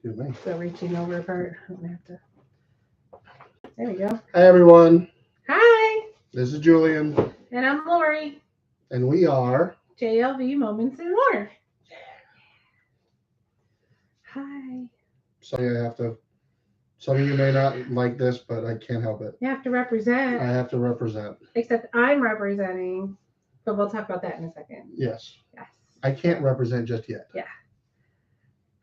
Excuse me. The reaching over part. I'm gonna have to. There we go. Hi, everyone. Hi, This is Julian, and I'm Lori. and we are. JLV Moments and More. Hi. Sorry, I have to. Some of you may not like this, but I can't help it. You have to represent. I have to represent. Except I'm representing, but we'll talk about that in a second. Yes. Yes. I can't represent just yet. Yeah.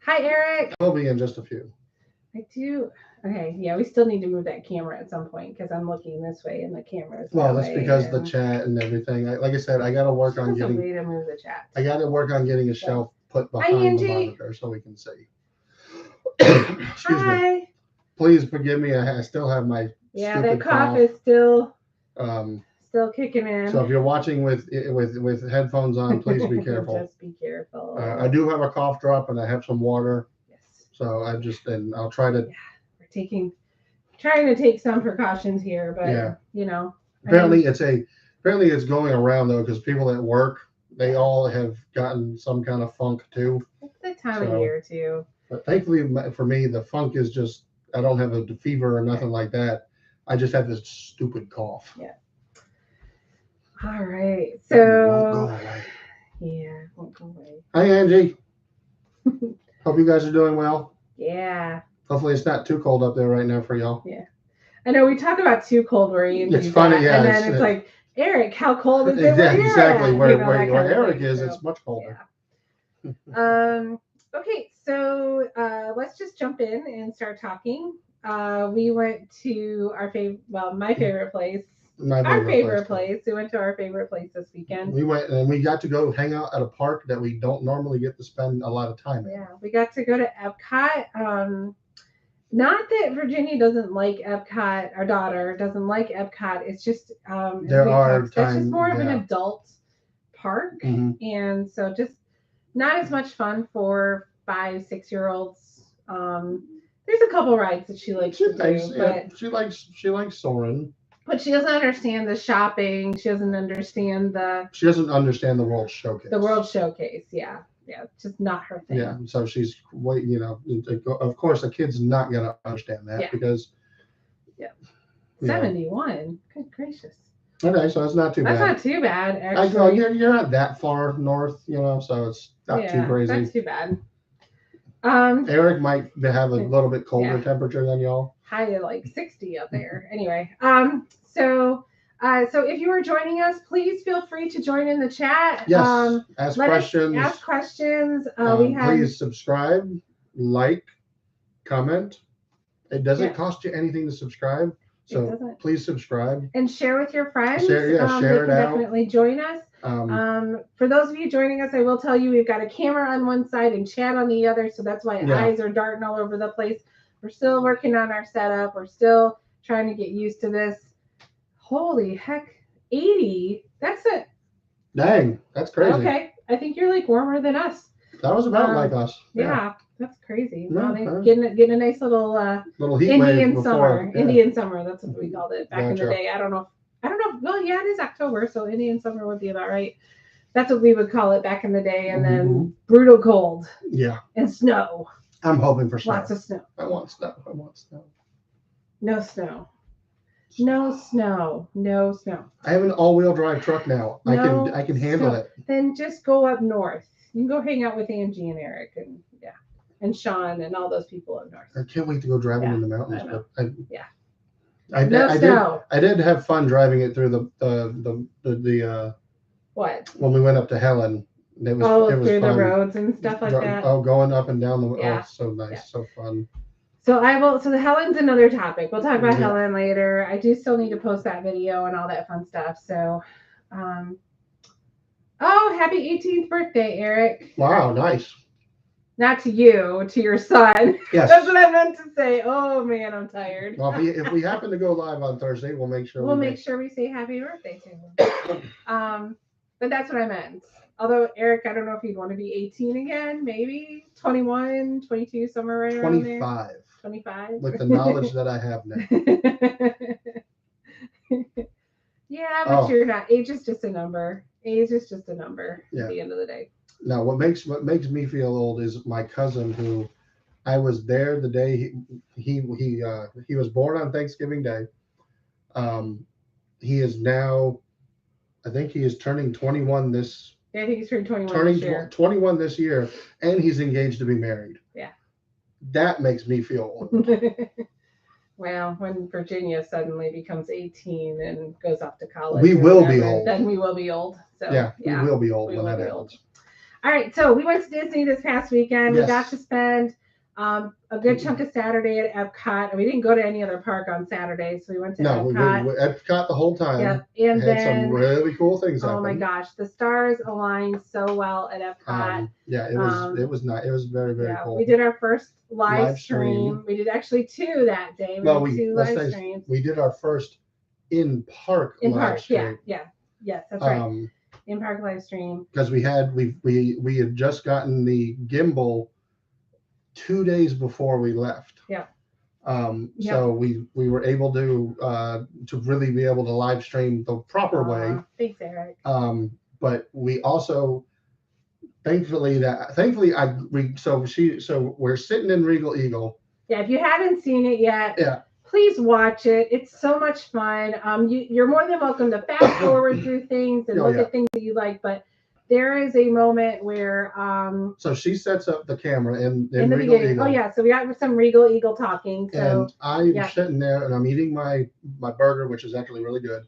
Hi, Eric. I'll be in just a few. I do. Okay, yeah, we still need to move that camera at some point because I'm looking this way and the camera's Well, that that's way, because the and chat and everything. Like I said, I got to work on there's a getting. way to move the chat. I got to work on getting a shelf put behind the Angie. monitor so we can see. Excuse me. Hi. Please forgive me. I still have my Yeah, stupid that cough is still kicking in. So if you're watching with headphones on, please be careful. Just be careful. I do have a cough drop and I have some water. Yes. So I'll try to. Yeah, we're trying to take some precautions here, but Apparently it's going around though because people at work they all have gotten some kind of funk too. It's the time of year too. But thankfully for me, the funk is just I don't have a fever or nothing like that. I just have this stupid cough. Yeah. All right. It won't go So away. yeah, it won't go away. Hi Angie. Hope you guys are doing well. Yeah. Hopefully it's not too cold up there right now for y'all. Yeah. I know we talk about too cold where you It's funny, yeah. And then it's like, Eric, how cold is it? Yeah, exactly. Where Eric is, it's much colder. Yeah. Okay, so let's just jump in and start talking. We went to my favorite place. Our favorite place. We went to our favorite place this weekend. We went and we got to go hang out at a park that we don't normally get to spend a lot of time in. Yeah, we got to go to Epcot. Not that Virginia doesn't like Epcot. Our daughter doesn't like Epcot. It's just it's just more of an adult park, and so just not as much fun for 5-6-year-olds. There's a couple rides that she likes to do, but she likes soaring. But she doesn't understand the shopping. She doesn't understand the World Showcase. The World Showcase, yeah. Yeah, it's just not her thing. Yeah, so she's of course a kid's not gonna understand that because 71. Good gracious. Okay, so it's not too bad. That's not too bad, actually. You're not that far north, so it's not too crazy. Not too bad. Eric might have a little bit colder temperature than y'all. High of like 60 up there. Anyway, so if you are joining us, please feel free to join in the chat. Yes, ask questions. Ask questions. Please subscribe, like, comment. It doesn't cost you anything to subscribe, so please subscribe and share with your friends. Share it out. Definitely join us. For those of you joining us, I will tell you we've got a camera on one side and chat on the other, so that's why eyes are darting all over the place. We're still working on our setup. We're still trying to get used to this. Holy heck, 80. That's it. Dang, that's crazy. Okay, I think you're like warmer than us. That was about like us. Yeah, that's crazy. Getting a nice little heat Indian wave summer. before, Indian summer. That's what we called it back in the day. I don't know. Well, yeah, it is October, so Indian summer would be about right. That's what we would call it back in the day. And then brutal cold. Yeah. And snow. I'm hoping for snow. Lots of snow. I want snow. No snow. No snow. No snow. I have an all-wheel drive truck now. No I can handle it. Then just go up north. You can go hang out with Angie and Eric and Sean and all those people up north. I can't wait to go driving in the mountains. I did have fun driving it through the what? When we went up to Helen. It was through fun. the roads and stuff like that. Oh, going up and down so nice, so fun. So the Helen's another topic. We'll talk about Helen later. I do still need to post that video and all that fun stuff. So, happy 18th birthday, Eric. Wow, nice. Not to you, to your son. Yes. That's what I meant to say. Oh man, I'm tired. Well, if we happen to go live on Thursday, we'll make sure we say happy birthday to him. But that's what I meant. Although, Eric, I don't know if you'd want to be 18 again, maybe 21, 22, somewhere right around there. 25. With the knowledge that I have now. Yeah, but you're not. Age is just a number. Age is just a number at the end of the day. Now, what makes me feel old is my cousin who I was there the day he was born on Thanksgiving Day. He is now, I think he is turning 21 this. Yeah, I think he's turning 21 this year. 21 this year, and he's engaged to be married. Yeah. That makes me feel old. Well, when Virginia suddenly becomes 18 and goes off to college, we will be old. Then we will be old. So yeah, we will be old when that happens. All right, so we went to Disney this past weekend. Yes. We got to spend a good chunk of Saturday at Epcot. And we didn't go to any other park on Saturday, so we went to Epcot. We Epcot the whole time. Yeah, and had some really cool things happen. Oh my gosh, the stars aligned so well at Epcot. It was not. It was very, very cool. We did our first live stream. We did actually 2 that day. We did 2 live streams. We did our first in-park live stream. Yes, that's right. In-park live stream. Because we had just gotten the gimbal 2 days before we left. Yeah. So we were able to really be able to live stream the proper way. Thanks, Eric. But we also thankfully we're sitting in Regal Eagle. Yeah, if you haven't seen it yet, please watch it. It's so much fun. You're more than welcome to fast forward through things and look at things that you like, but there is a moment where so she sets up the camera in the Regal beginning. Eagle. Oh yeah, so we got some Regal Eagle talking. So and I'm sitting there and I'm eating my burger, which is actually really good.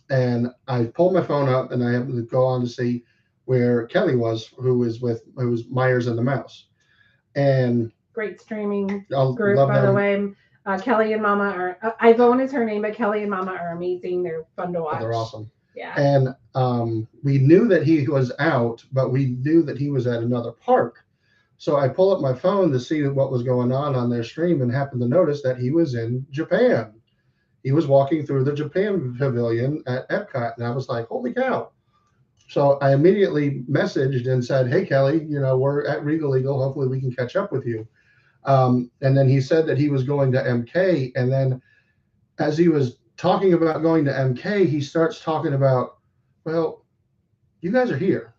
And I pull my phone up and I happen to go on to see where Kelly was, who was Myers and the Mouse. And great streaming group, by the way. Kelly and Mama are Ivone is her name, but Kelly and Mama are amazing. They're fun to watch. They're awesome. Yeah. And we knew that he was out, but we knew that he was at another park. So I pull up my phone to see what was going on their stream and happened to notice that he was in Japan. He was walking through the Japan pavilion at Epcot, and I was like, holy cow. So I immediately messaged and said, hey, Kelly, we're at Regal Eagle. Hopefully we can catch up with you. And then he said that he was going to MK. And then as he was talking about going to MK, he starts talking about, well, you guys are here.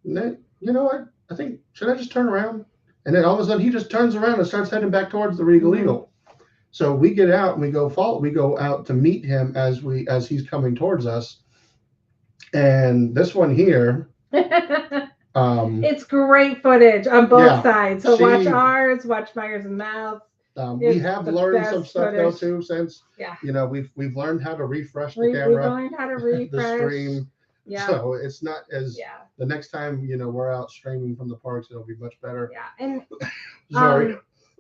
And then, you know what? I think, should I just turn around? And then all of a sudden he just turns around and starts heading back towards the Regal Eagle. So we get out and we go out to meet him as he's coming towards us. And this one here, it's great footage on both sides. So watch ours, watch Myers and Mouse. We have learned some stuff though too since we've learned how to refresh the camera. We've learned how to refresh the stream. Yeah. So it's not as the next time we're out streaming from the parks, it'll be much better. Yeah. And sorry.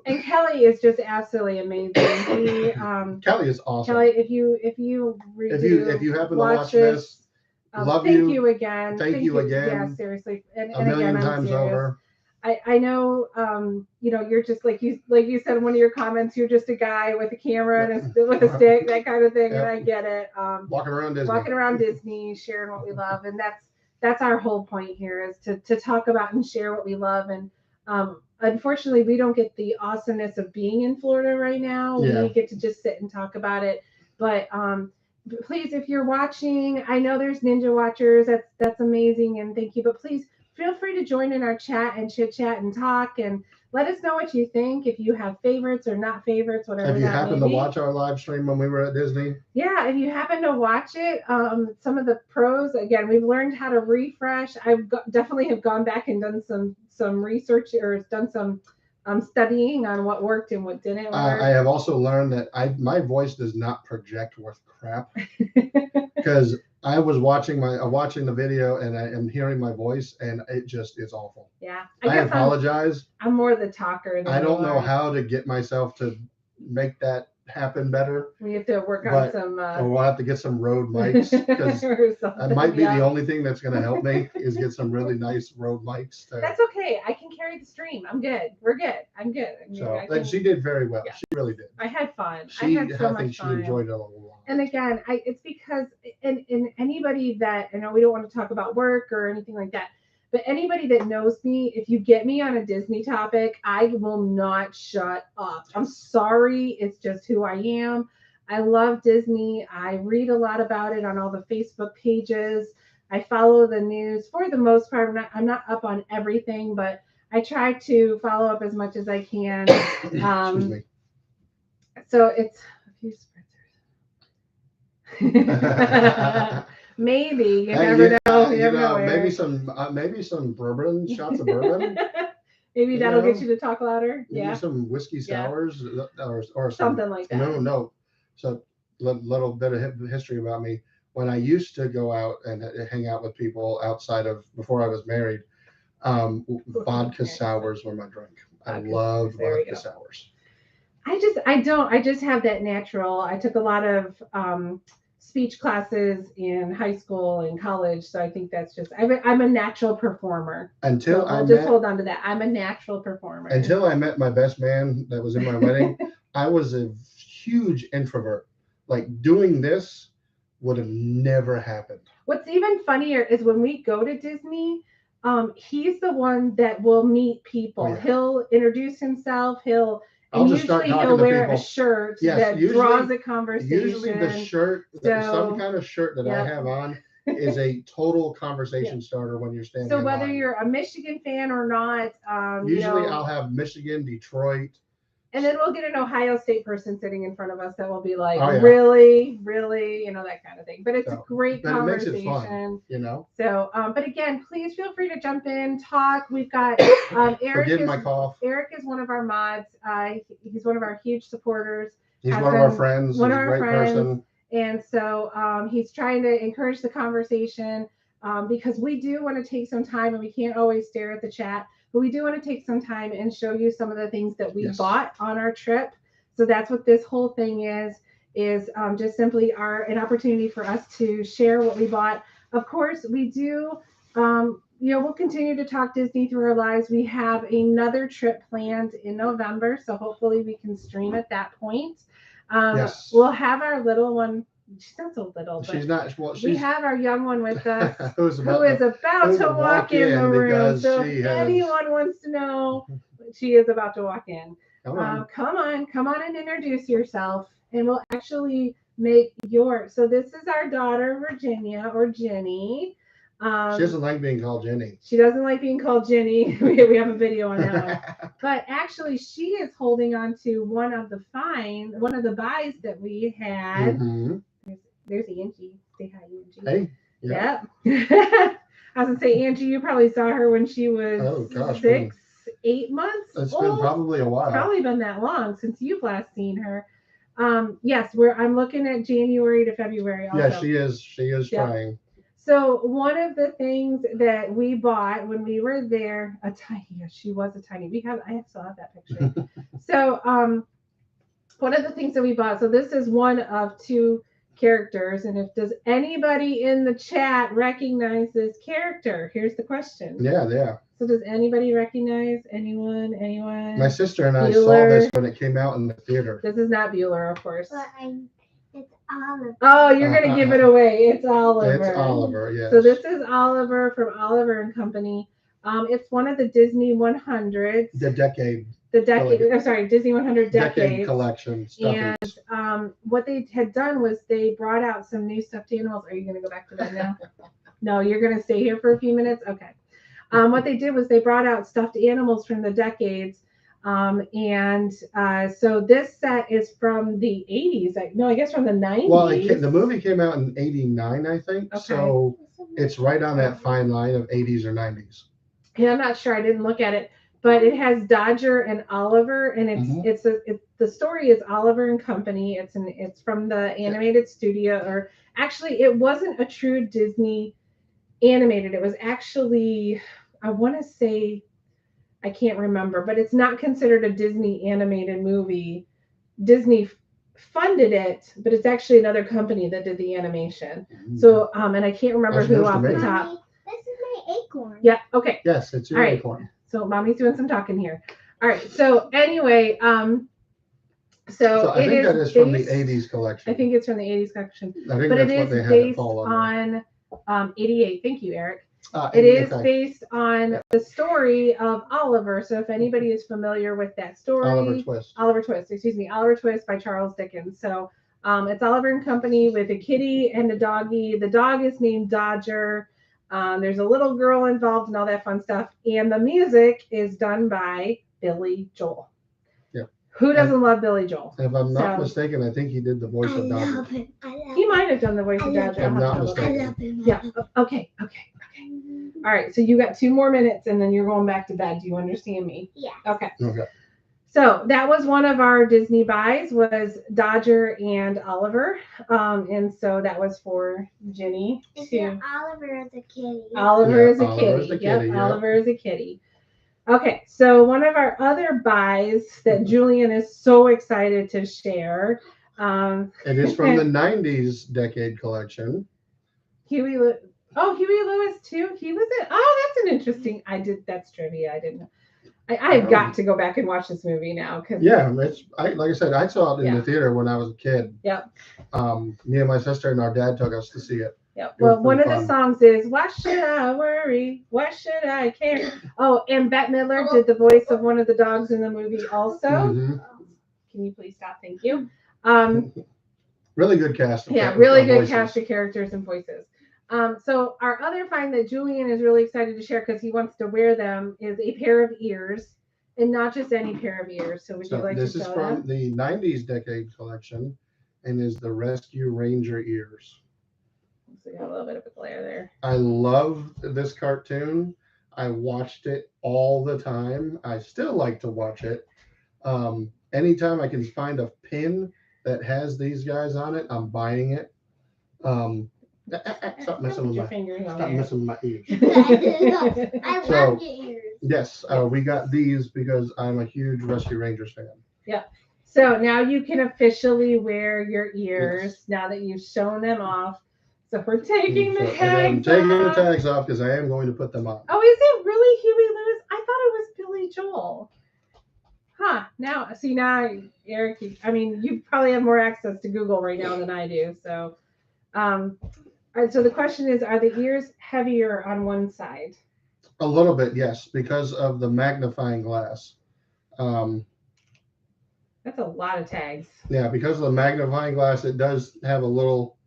And Kelly is just absolutely amazing. Kelly is awesome. Kelly, if you happen to watch this, thank you again. Thank you again. Yeah, seriously. And a million times over. I know, you're just like you said in one of your comments, you're just a guy with a camera and with a stick, that kind of thing. And I get it. Walking around Disney, sharing what we love. And that's our whole point here, is to talk about and share what we love. And unfortunately, we don't get the awesomeness of being in Florida right now. Yeah. We get to just sit and talk about it. But please, if you're watching, I know there's Ninja Watchers. That's amazing. And thank you. But please feel free to join in our chat and chit chat and talk and let us know what you think. If you have favorites or not favorites, whatever. Have you happened to watch our live stream when we were at Disney? Yeah, if you happen to watch it, some of the pros, again, we've learned how to refresh. Definitely have gone back and done some research or done some studying on what worked and what didn't work. I have also learned that my voice does not project worth crap, because I was watching the video and I am hearing my voice and it's awful. Yeah. I apologize. I'm more the talker. I don't know how to get myself to make that happen better. We have to work on some. We'll have to get some Rode mics, because that might be the only thing that's going to help me is get some really nice Rode mics. That's okay. I can carry the stream. I'm good. We're good. I'm good. She did very well. Yeah. She really did. I had fun. I had so much fun. She enjoyed it a lot. And again, it's because in anybody that, I know we don't want to talk about work or anything like that, but anybody that knows me, if you get me on a Disney topic, I will not shut up. I'm sorry. It's just who I am. I love Disney. I read a lot about it on all the Facebook pages. I follow the news for the most part. I'm not up on everything, but I try to follow up as much as I can. Excuse me. So it's a few spritzers. Maybe you never know. You never know. Maybe some bourbon, shots of bourbon. Maybe that'll get you to talk louder. Maybe some whiskey sours or something like that. No. So little bit of history about me. When I used to go out and hang out with people outside of before I was married, vodka sours were my drink. I loved vodka sours. I just have that natural. I took a lot of speech classes in high school and college, so I think that's just I'm a natural performer. Hold on to that. I'm a natural performer. Until I met my best man that was in my wedding, I was a huge introvert. Like doing this would have never happened. What's even funnier is when we go to Disney, he's the one that will meet people. Oh, yeah. He'll introduce himself. He'll wear a shirt that draws a conversation. Usually the shirt, some kind of shirt that I have on is a total conversation starter when you're standing. So whether you're a Michigan fan or not, usually I'll have Michigan, Detroit. And then we'll get an Ohio State person sitting in front of us that will be like, really, that kind of thing. But it's a great conversation. It makes it fun, So, but again, please feel free to jump in, talk. We've got Eric. My cough. Eric is one of our mods. He's one of our huge supporters. He's one of our friends. One of our friends. Person. And so he's trying to encourage the conversation because we do want to take some time, and we can't always stare at the chat. But we do want to take some time and show you some of the things that we bought on our trip. So that's what this whole thing is just simply an opportunity for us to share what we bought. Of course, we do, we'll continue to talk Disney through our lives. We have another trip planned in November, so hopefully we can stream at that point. We'll have our little one. She's not so little, but she's not. Well, we have our young one with us who is about to walk in the room. So if anyone wants to know, she is about to walk in. Come on and introduce yourself, and we'll actually make yours. So this is our daughter, Virginia, or Jenny. She doesn't like being called Jenny. She doesn't like being called Jenny. We have a video on that one. But actually, she is holding on to one of the buys that we had. Mm-hmm. There's Angie. Say hi, Angie. Hey. Yeah. I was going to say, Angie, you probably saw her when she was 8 months It's old. Been probably a while. Probably been that long since you've last seen her. Yes, I'm looking at January to February also. Yeah, she is trying. So one of the things that we bought when we were there, she was a tiny. I still have that picture. So one of the things that we bought, so this is one of two characters, and does anybody in the chat recognize this character? Here's the question. Yeah. So does anybody recognize anyone? My sister and I saw this when it came out in the theater. This is not Bueller, of course. But it's Oliver. Oh, you're gonna give it away. It's Oliver. It's Oliver, yes. So this is Oliver from Oliver and Company. It's one of the Disney 100s. Disney 100 Decade collection. And what they had done was they brought out some new stuffed animals. Are you going to go back to that now? No, you're going to stay here for a few minutes? Okay. What they did was they brought out stuffed animals from the decades. So this set is from the 80s. I guess from the 90s. Well, the movie came out in 89, I think. Okay. So it's right on that fine line of 80s or 90s. Yeah, I'm not sure. I didn't look at it. But it has Dodger and Oliver, and the story is Oliver and Company. It's from the animated studio, or actually, it wasn't a true Disney animated. It was actually, I want to say, I can't remember, but it's not considered a Disney animated movie. Disney funded it, but it's actually another company that did the animation. Mm-hmm. So, and I can't remember who off the top. This is my acorn. Yeah. Okay. Yes, it's your acorn. So mommy's doing some talking here. All right. So anyway, so I think that is from the 80s collection. I think it's from the 80s collection. I think that's what they had based on 88. Thank you, Eric. It is based on the story of Oliver. So if anybody is familiar with that story, Oliver Twist by Charles Dickens. So it's Oliver and Company with a kitty and a doggy. The dog is named Dodger. There's a little girl involved and all that fun stuff. And the music is done by Billy Joel. Yeah. Who doesn't love Billy Joel? If I'm not mistaken, I think he did the voice of Dodger. He might have done the voice of Dodger. I'm not mistaken. I love him. Yeah. Okay. All right. So you got 2 more minutes and then you're going back to bed. Do you understand me? Yeah. Okay. Okay. So that was one of our Disney buys was Dodger and Oliver. And so that was for Ginny. Oliver is a kitty. Oliver is a Oliver is kitty. the kitty, Yep. yeah. Oliver is a kitty. Okay. So one of our other buys that Julian is so excited to share. It is from the 90s decade collection. Huey Lewis too. He was in. Oh, that's an interesting. That's trivia. I didn't know. I've got to go back and watch this movie now. Yeah, like I said, I saw it in the theater when I was a kid. Yep. Me and my sister and our dad took us to see it. Yep. Well, one of the songs is "Why Should I Worry? Why Should I Care?" Oh, and Bette Midler did the voice of one of the dogs in the movie also. Mm-hmm. Can you please stop? Thank you. Really good cast. Yeah, really good cast of characters and voices. So our other find that Julian is really excited to share because he wants to wear them is a pair of ears, and not just any pair of ears. So would you like to show this is from the 90s decade collection and is the Rescue Ranger ears. So we got a little bit of a glare there. I love this cartoon. I watched it all the time. I still like to watch it. Anytime I can find a pin that has these guys on it, I'm buying it. Stop messing with my ears. I love your ears. Yes, we got these because I'm a huge Rescue Rangers fan. Yeah. So now you can officially wear your ears now that you've shown them off. So we're taking the tags off. I'm taking the tags off because I am going to put them on. Oh, is it really Huey Lewis? I thought it was Billy Joel. Huh. Now, Eric, you probably have more access to Google right now than I do. So, all right, so the question is, are the ears heavier on one side? A little bit, yes, because of the magnifying glass. That's a lot of tags. Yeah, because of the magnifying glass, it does have a little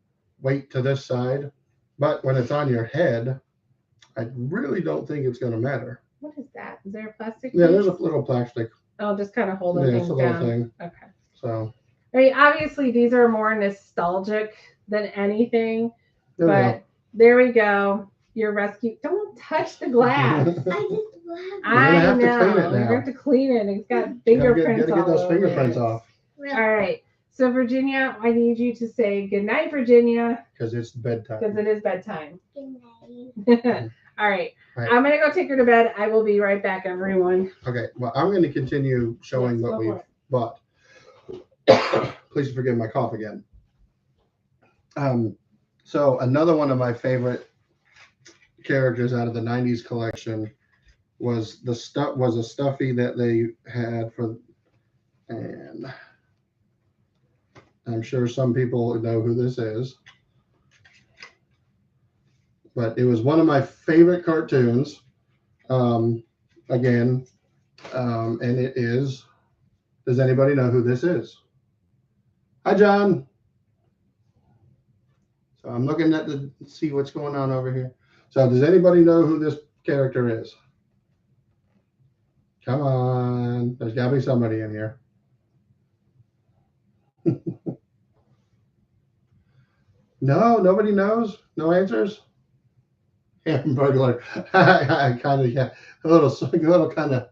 weight to this side. But when it's on your head, I really don't think it's going to matter. What is that? Is there a plastic Yeah, piece? there's a little plastic. Oh, just kind of holding things it's a little down. thing. Okay. So. I mean, obviously, these are more nostalgic than anything. There we go. Your rescue. Don't touch the glass. I know. You're going to have to clean it. It's got fingerprints. Got to get those fingerprints off. All right. So, Virginia, I need you to say good night, Virginia. Because it's bedtime. Because it is bedtime. Good night. All right. I'm going to go take her to bed. I will be right back, everyone. Okay. Well, I'm going to continue showing what we've bought. Please forgive my cough again. So another one of my favorite characters out of the 90s collection was a stuffy that they had for, and I'm sure some people know who this is, but it was one of my favorite cartoons. And it is, does anybody know who this is? Hi, John. So I'm looking at see what's going on over here. So does anybody know who this character is? Come on. There's got to be somebody in here. No, nobody knows? No answers? Hamburglar. I kind of, yeah, a little kind of.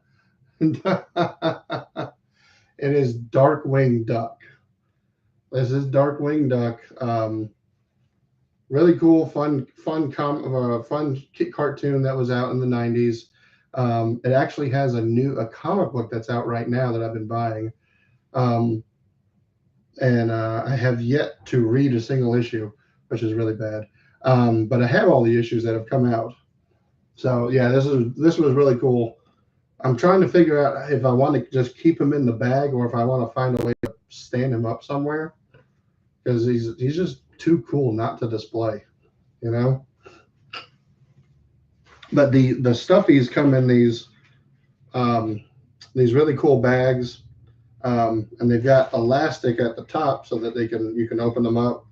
It is Darkwing Duck. This is Darkwing Duck. Really cool, fun cartoon that was out in the 90s. It actually has a comic book that's out right now that I've been buying. And I have yet to read a single issue, which is really bad. But I have all the issues that have come out. So yeah, this was really cool. I'm trying to figure out if I want to just keep him in the bag or if I want to find a way to stand him up somewhere, because he's just too cool not to display, you know. But the stuffies come in these really cool bags, and they've got elastic at the top so that you can open them up.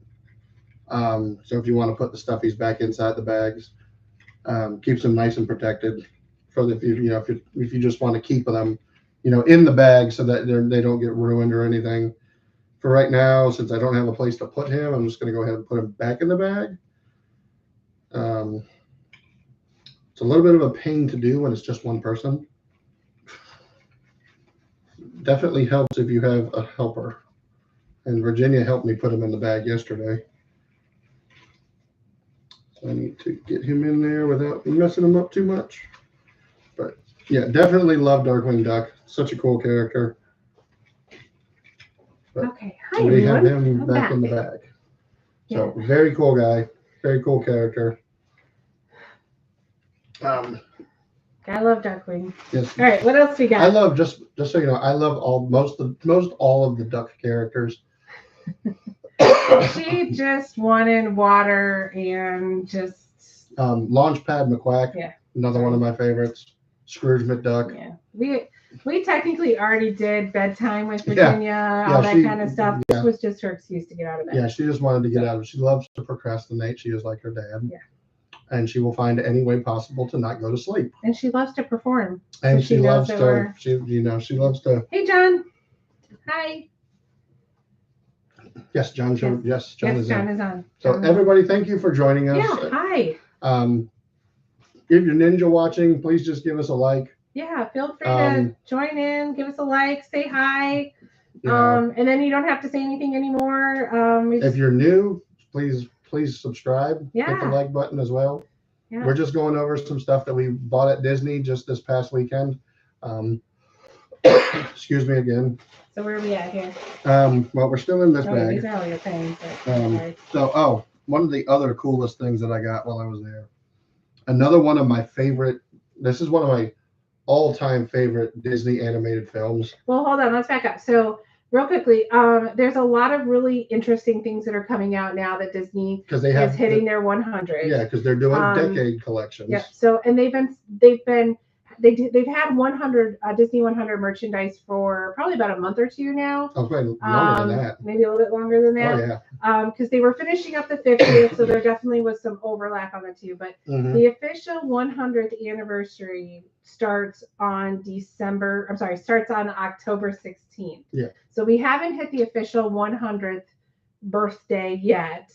So if you want to put the stuffies back inside the bags, Keeps them nice and protected for the if you just want to keep them, in the bag so that they don't get ruined or anything. For right now, since I don't have a place to put him, I'm just going to go ahead and put him back in the bag. It's a little bit of a pain to do when it's just one person. Definitely helps if you have a helper. And Virginia helped me put him in the bag yesterday. So I need to get him in there without messing him up too much. But yeah, definitely love Darkwing Duck. Such a cool character. But okay, hi we everyone. have him back in the bag. So very cool guy. Very cool character. I love Darkwing. Yes. All right, what else we got? I love just so you know, I love most all of the duck characters. She just wanted water and just Launchpad McQuack. Yeah. Another one of my favorites. Scrooge McDuck. Yeah. We technically already did bedtime with Virginia, all that kind of stuff. This was just her excuse to get out of bed. Yeah, she just wanted to get out of it. She loves to procrastinate. She is like her dad. Yeah. And she will find any way possible to not go to sleep. And she loves to perform. And she loves to. She loves to. Hey, John. Hi. Yes, John. Yes, John is on. So everybody, thank you for joining us. Yeah. Hi. If you're Ninja watching, please just give us a like. Yeah, feel free to join in, give us a like, say hi. Yeah. And then you don't have to say anything anymore. If you're new, please subscribe. Yeah. Hit the like button as well. Yeah. We're just going over some stuff that we bought at Disney just this past weekend. Excuse me again. So where are we at here? Well, we're still in this bag. These are all your things. One of the other coolest things that I got while I was there. Another one of my favorite. This is one of my all-time favorite Disney animated films. Well, hold on. Let's back up. So real quickly, there's a lot of really interesting things that are coming out now that Disney is hitting their 100. Yeah, because they're doing decade collections. Yeah. So and they've had 100 Disney 100 merchandise for probably about a month or two now. Oh, quite longer than that. Maybe a little bit longer than that. Oh yeah. Because they were finishing up the 50th, so there definitely was some overlap on the two. But the official 100th anniversary starts on October 16th. Yeah. So we haven't hit the official 100th birthday yet.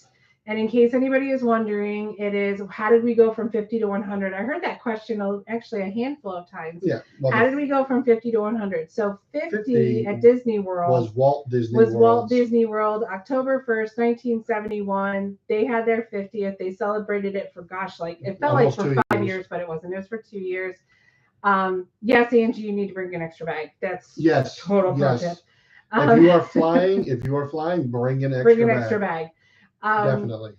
And in case anybody is wondering, it is, how did we go from 50 to 100? I heard that question actually a handful of times. Yeah. Well, how did we go from 50 to 100? So 50 at Disney World was Walt Disney World, October 1st, 1971. They had their 50th. They celebrated it for, it felt like for 5 years, but it wasn't. It was for 2 years. Yes, Angie, you need to bring an extra bag. That's total pro tip. If you are flying, bring an extra bag. Definitely.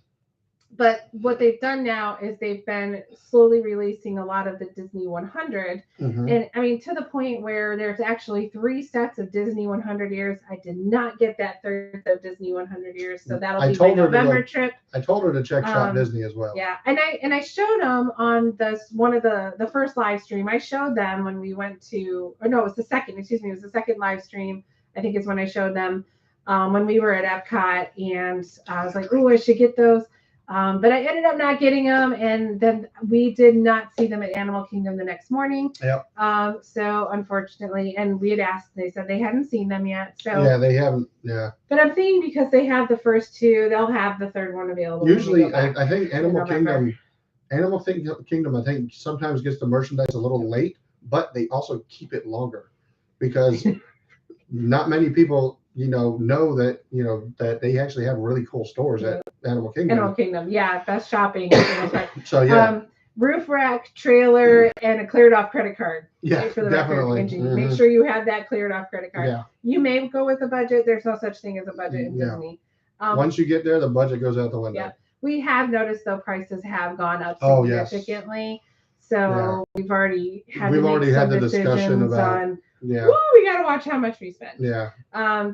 But what they've done now is they've been slowly releasing a lot of the Disney 100. And I mean, to the point where there's actually 3 sets of Disney 100 years. I did not get that third set of Disney 100 years. So that'll be my November trip. I told her to check Shop Disney as well. Yeah. And I showed them on one of the first live stream. I showed them when we went to, it was the second live stream. I think is when I showed them when we were at Epcot, and I was like, oh, I should get those. But I ended up not getting them, and then we did not see them at Animal Kingdom the next morning. Yep. So unfortunately, and we had asked, they said they hadn't seen them yet. So yeah, they haven't. Yeah. But I'm thinking because they have the first 2, they'll have the third one available. Usually, I think Animal Kingdom, I think sometimes gets the merchandise a little late, but they also keep it longer because not many people know that that they actually have really cool stores at Animal Kingdom. Yeah, best shopping. So yeah, roof rack, trailer, and a cleared off credit card. Yeah, for the definitely. Make sure you have that cleared off credit card. Yeah. You may go with a budget. There's no such thing as a budget in Disney. Once you get there, the budget goes out the window. Yeah, we have noticed though prices have gone up significantly. So we've already had the discussion about. Yeah. Woo, we gotta watch how much we spend. Yeah.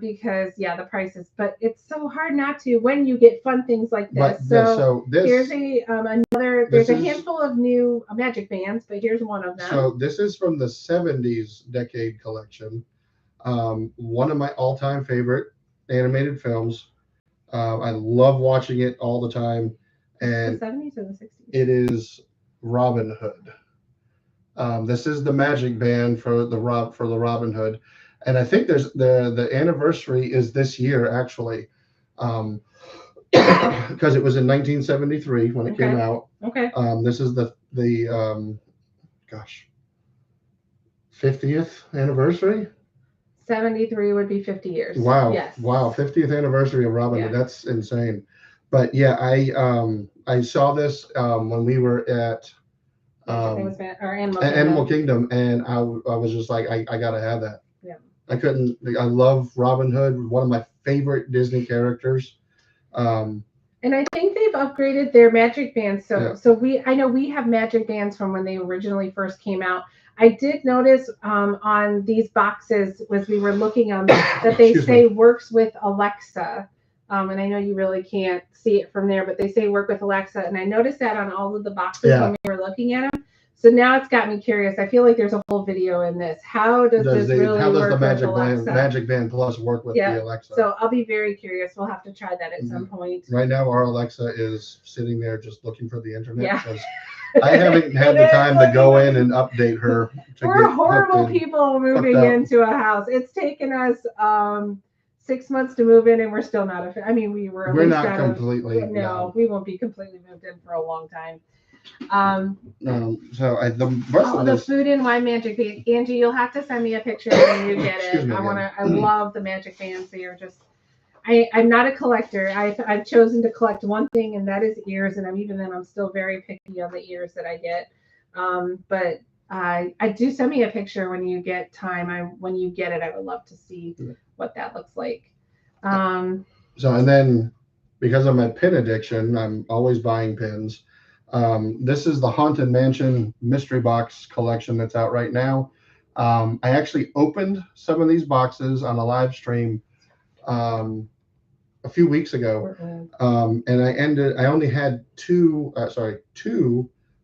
Because the prices, but it's so hard not to when you get fun things like this. Here's there's a handful of new Magic Bands, but here's one of them. So this is from the 70s decade collection. One of my all-time favorite animated films. I love watching it all the time. And the 70s or the 60s? It is Robin Hood. This is the magic band for the Robin Hood, and I think there's the anniversary is this year actually, because it was in 1973 when it came out. Okay. This is the 50th anniversary. 73 would be 50 years. Wow. Yes. Wow. 50th anniversary of Robin Hood. That's insane. But yeah, I saw this when we were at Animal Kingdom, and I was just like, I gotta have that. Yeah. I love Robin Hood, one of my favorite Disney characters. And I think they've upgraded their magic bands. So I know we have magic bands from when they originally first came out. I did notice on these boxes as we were looking on that they say works with Alexa. And I know you really can't see it from there, but they say work with Alexa. And I noticed that on all of the boxes when we were looking at them. So now it's got me curious. I feel like there's a whole video in this. How does the Magic Band Plus work with the Alexa? So I'll be very curious. We'll have to try that at some point. Right now, our Alexa is sitting there just looking for the internet. Yeah. I haven't had the time to go in and update her. We're horrible people moving into a house. It's taken us 6 months to move in, and we're still not. We're not completely. No, we won't be completely moved in for a long time. The food and wine magic band, Angie, you'll have to send me a picture when you get it. I love the magic bands. They are just. I'm not a collector. I've chosen to collect one thing, and that is ears. And I'm still very picky on the ears that I get. But I do send me a picture when you get time. When you get it, I would love to see what that looks like. And then because of my pin addiction, I'm always buying pins. This is the Haunted Mansion mystery box collection that's out right now. I actually opened some of these boxes on a live stream a few weeks ago, and I only had two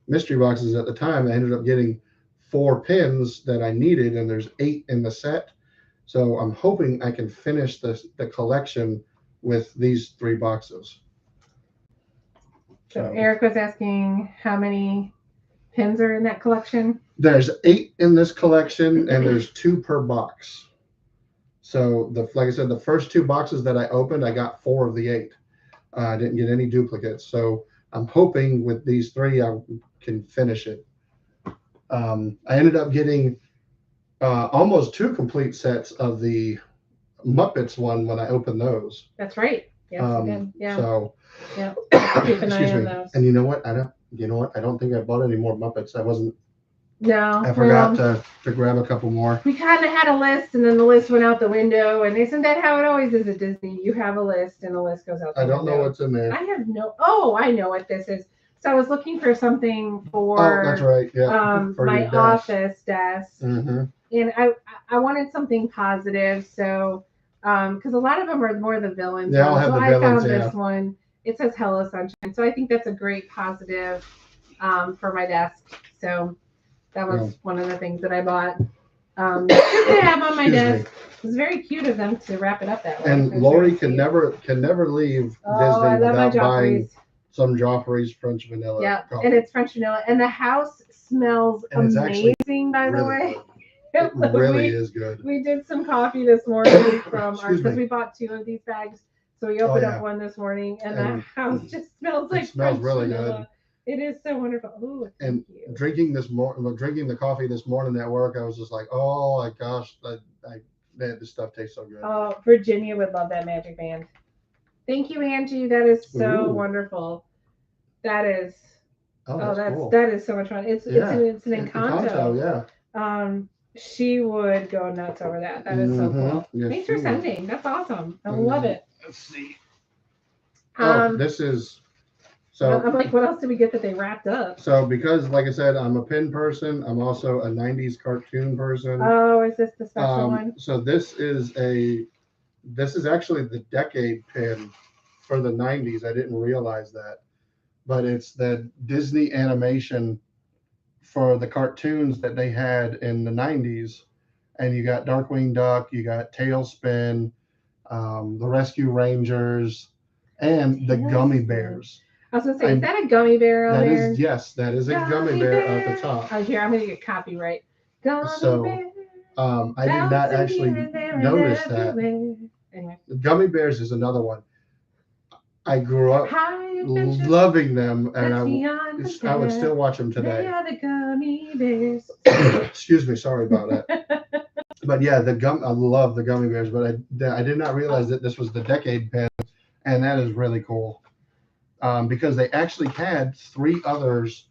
mystery boxes at the time. I ended up getting 4 pins that I needed, and there's 8 in the set. So I'm hoping I can finish the collection with these 3 boxes. So Eric was asking how many pins are in that collection. There's 8 in this collection, and there's 2 per box. So like I said, the first 2 boxes that I opened, I got 4 of the 8. I didn't get any duplicates. So I'm hoping with these 3, I can finish it. I ended up getting almost 2 complete sets of the Muppets one when I opened those. That's right. Yes, you did. Yeah. So keep an eye on those. And you know what? I don't think I bought any more Muppets. I forgot to grab a couple more. We kind of had a list, and then the list went out the window. And isn't that how it always is at Disney? You have a list, and the list goes out the window. I don't know what's in there. I know what this is. So I was looking for something for. Oh, that's right. Yeah. My office desk, mm-hmm. And I wanted something positive. So, because a lot of them are more the villains. They all have the villains. I found this one. It says Hello Sunshine. So I think that's a great positive for my desk. So. That was one of the things that I bought. To have on my desk. It was very cute of them to wrap it up that way. And Lori can never leave Disney without buying some Joffrey's French vanilla coffee. And it's French vanilla. And the house smells amazing, by the way. It really is good. We did some coffee this morning because we bought 2 of these bags. So we opened up one this morning, and the house just smells like French really vanilla. Good. It is so wonderful. Ooh, and drinking the coffee this morning at work, I was just like, oh my gosh, this stuff tastes so good. Oh, Virginia would love that magic band. Thank you, Angie. That is so wonderful. That is. Cool. That is so much fun. It's an Encanto. Yeah. She would go nuts over that. That is so cool. Yes, thanks for sending. That's awesome. I love it. Let's see. This is. So I'm like, what else did we get that they wrapped up? So because, like I said, I'm a pin person. I'm also a 90s cartoon person. Oh, is this the special one? So this is actually the decade pin for the 90s. I didn't realize that. But it's the Disney animation for the cartoons that they had in the 90s. And you got Darkwing Duck, you got Tailspin, the Rescue Rangers, and the Gummy Bears. I was gonna say, is that a gummy bear on there? Yes, that is a gummy bear at the top. Oh, here, I'm gonna get copyright. Gummy bear. I did not actually notice that. Anyway. The gummy bears is another one. I grew up loving them, and I would still watch them today. They are the gummy bears. Excuse me, sorry about that. But yeah, I love the gummy bears, but I did not realize that this was the decade pen, and that is really cool. Because they actually had 3 others,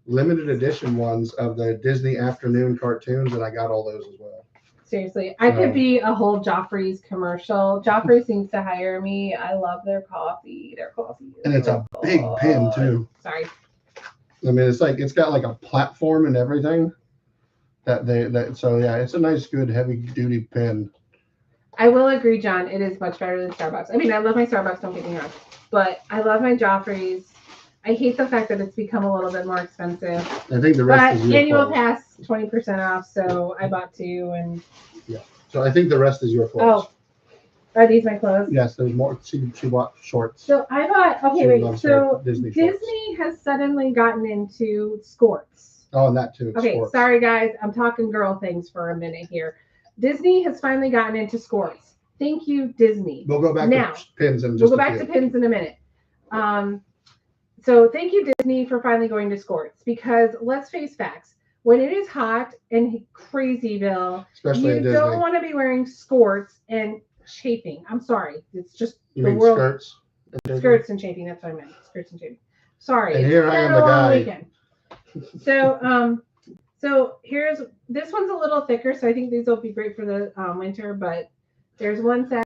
limited edition ones of the Disney afternoon cartoons, and I got all those as well. Seriously, I could be a whole Joffrey's commercial. Joffrey seems to hire me. I love their coffee. And it's a big pin too. Sorry. I mean, it's got like a platform and everything. So yeah, it's a nice, good, heavy duty pen. I will agree, John. It is much better than Starbucks. I mean, I love my Starbucks. Don't get me wrong, but I love my Joffrey's. I hate the fact that it's become a little bit more expensive. I think the rest is your annual fault. pass 20% off, so I bought 2 and. Yeah. So I think the rest is your fault. Oh, are these my clothes? Yes, there's more. She bought shorts. So I bought. Okay, wait. So Disney has suddenly gotten into skirts. Oh, and that too. Okay, sports. Sorry guys, I'm talking girl things for a minute here. Disney has finally gotten into skirts. Thank you, Disney. We'll go back to pins in just We'll go back to pins in a minute. So thank you, Disney, for finally going to skirts, because let's face facts. When it is hot and crazyville, you don't want to be wearing skirts and chafing. I'm sorry. It's just the world. Skirts? Skirts and chafing. That's what I meant. Skirts and chafing. Sorry. And here I am, the guy. Weekend. So here's, this one's a little thicker, so I think these will be great for the winter, but there's one set.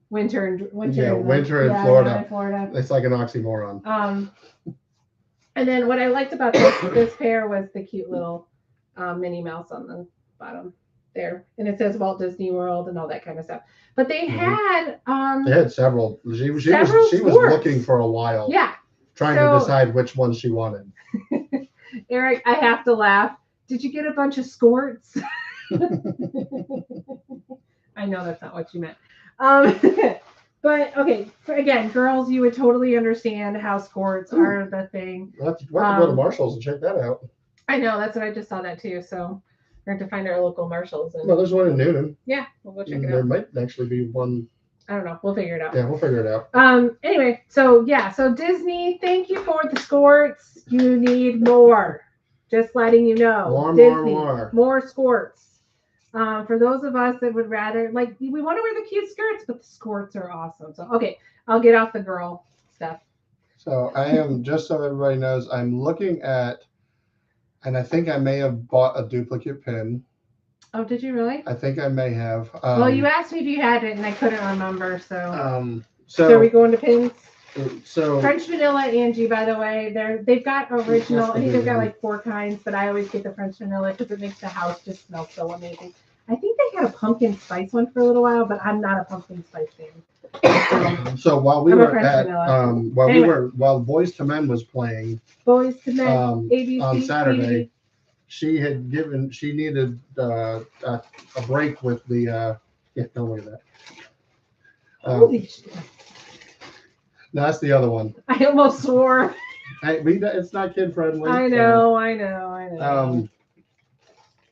Winter in Florida. It's like an oxymoron. And then what I liked about this pair was the cute little Minnie Mouse on the bottom there, and it says Walt Disney World and all that kind of stuff. But they had several. She was looking for a while. Yeah. Trying to decide which one she wanted. Eric, I have to laugh. Did you get a bunch of skirts? I know that's not what you meant. But okay, again, girls, you would totally understand how skirts are the thing. We'll have to go to Marshall's and check that out. I know, that's what I just saw that too. So we're going to find our local Marshalls. Well, there's one in Newnan. Yeah, we'll go check it out. There might actually be one. I don't know. We'll figure it out. Yeah, we'll figure it out. Anyway, so Disney, thank you for the skirts. You need more. Just letting you know. More skirts. For those of us that would rather, we want to wear the cute skirts, but the skirts are awesome. So, okay, I'll get off the girl stuff. So I am, just so everybody knows, I'm looking at, and I think I may have bought a duplicate pin. Oh, did you really? I think I may have. Well, you asked me if you had it, and I couldn't remember. So are we going to pins? So French vanilla, Angie, by the way, they've got original. I think they've got 4 kinds, but I always get the French vanilla because it makes the house just smell so amazing. I think they had a pumpkin spice one for a little while, but I'm not a pumpkin spice fan. So while we were at while Boys to Men was playing, Boys to Men, ABC, on Saturday, TV. she needed a break with the don't look at that. Holy shit. No, that's the other one. I almost swore. It's not kid friendly. I know.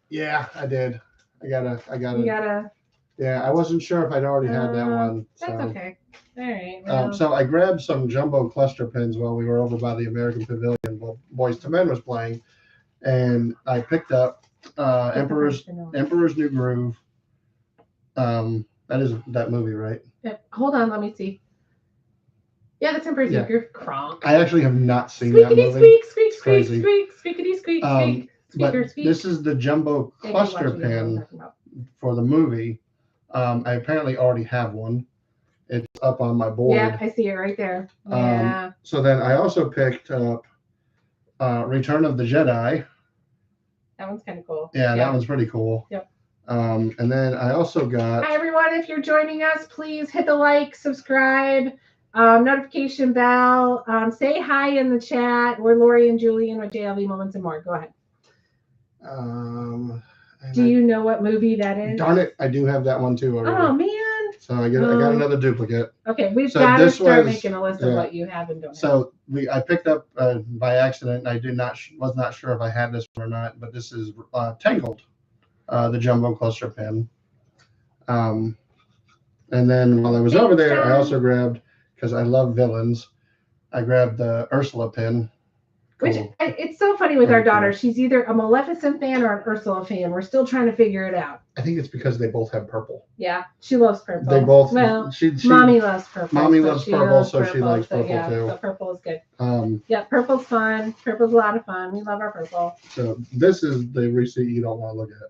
Yeah, I did. I gotta. You gotta. Yeah, I wasn't sure if I'd already had that one. That's okay. All right. Well. So I grabbed some jumbo cluster pins while we were over by the American Pavilion while Boys to Men was playing, and I picked up Emperor's New Groove. That is that movie, right? Hold on, let me see. Yeah, that's Emperor's New Groove. Kronk. I actually have not seen that movie. Squeak, squeakity squeak, squeak. But this is the jumbo cluster pin for the movie. I apparently already have one. It's up on my board. Yeah, I see it right there. Yeah. So then I also picked up Return of the Jedi. That one's kind of cool. Yeah, that one's pretty cool. Yep. And then I also got. Hi everyone! If you're joining us, please hit the like, subscribe, notification bell. Say hi in the chat. We're Lori and Julian with JLV Moments and More. Go ahead. Do you know what movie that is? Darn it, I do have that one too already. Oh man! So I got another duplicate. Okay, we've got to start making a list of what you have and don't have. So I picked up by accident. I was not sure if I had this one or not, but this is Tangled, the jumbo cluster pin. And then while I was over there, I also grabbed, because I love villains, I grabbed the Ursula pin. Cool. Which it's so funny with our daughter. She's either a Maleficent fan or an Ursula fan. We're still trying to figure it out. I think it's because they both have purple. Yeah, she loves purple. They both. Well, mommy loves purple. Mommy loves purple, so she likes purple too. So purple is good. Yeah, purple's fun. Purple's a lot of fun. We love our purple. So this is the receipt you don't want to look at.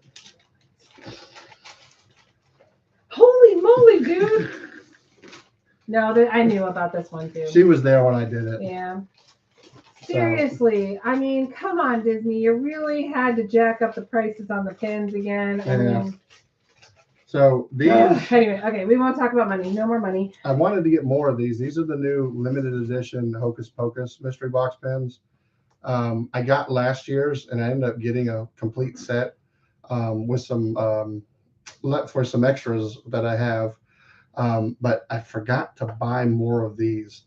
Holy moly, dude! No, I knew about this one too. She was there when I did it. Yeah. Seriously, I mean, come on, Disney. You really had to jack up the prices on the pins again. I mean, so these. Anyway, okay, we won't talk about money. No more money. I wanted to get more of these. These are the new limited edition Hocus Pocus mystery box pins. I got last year's, and I ended up getting a complete set with some for some extras that I have. But I forgot to buy more of these.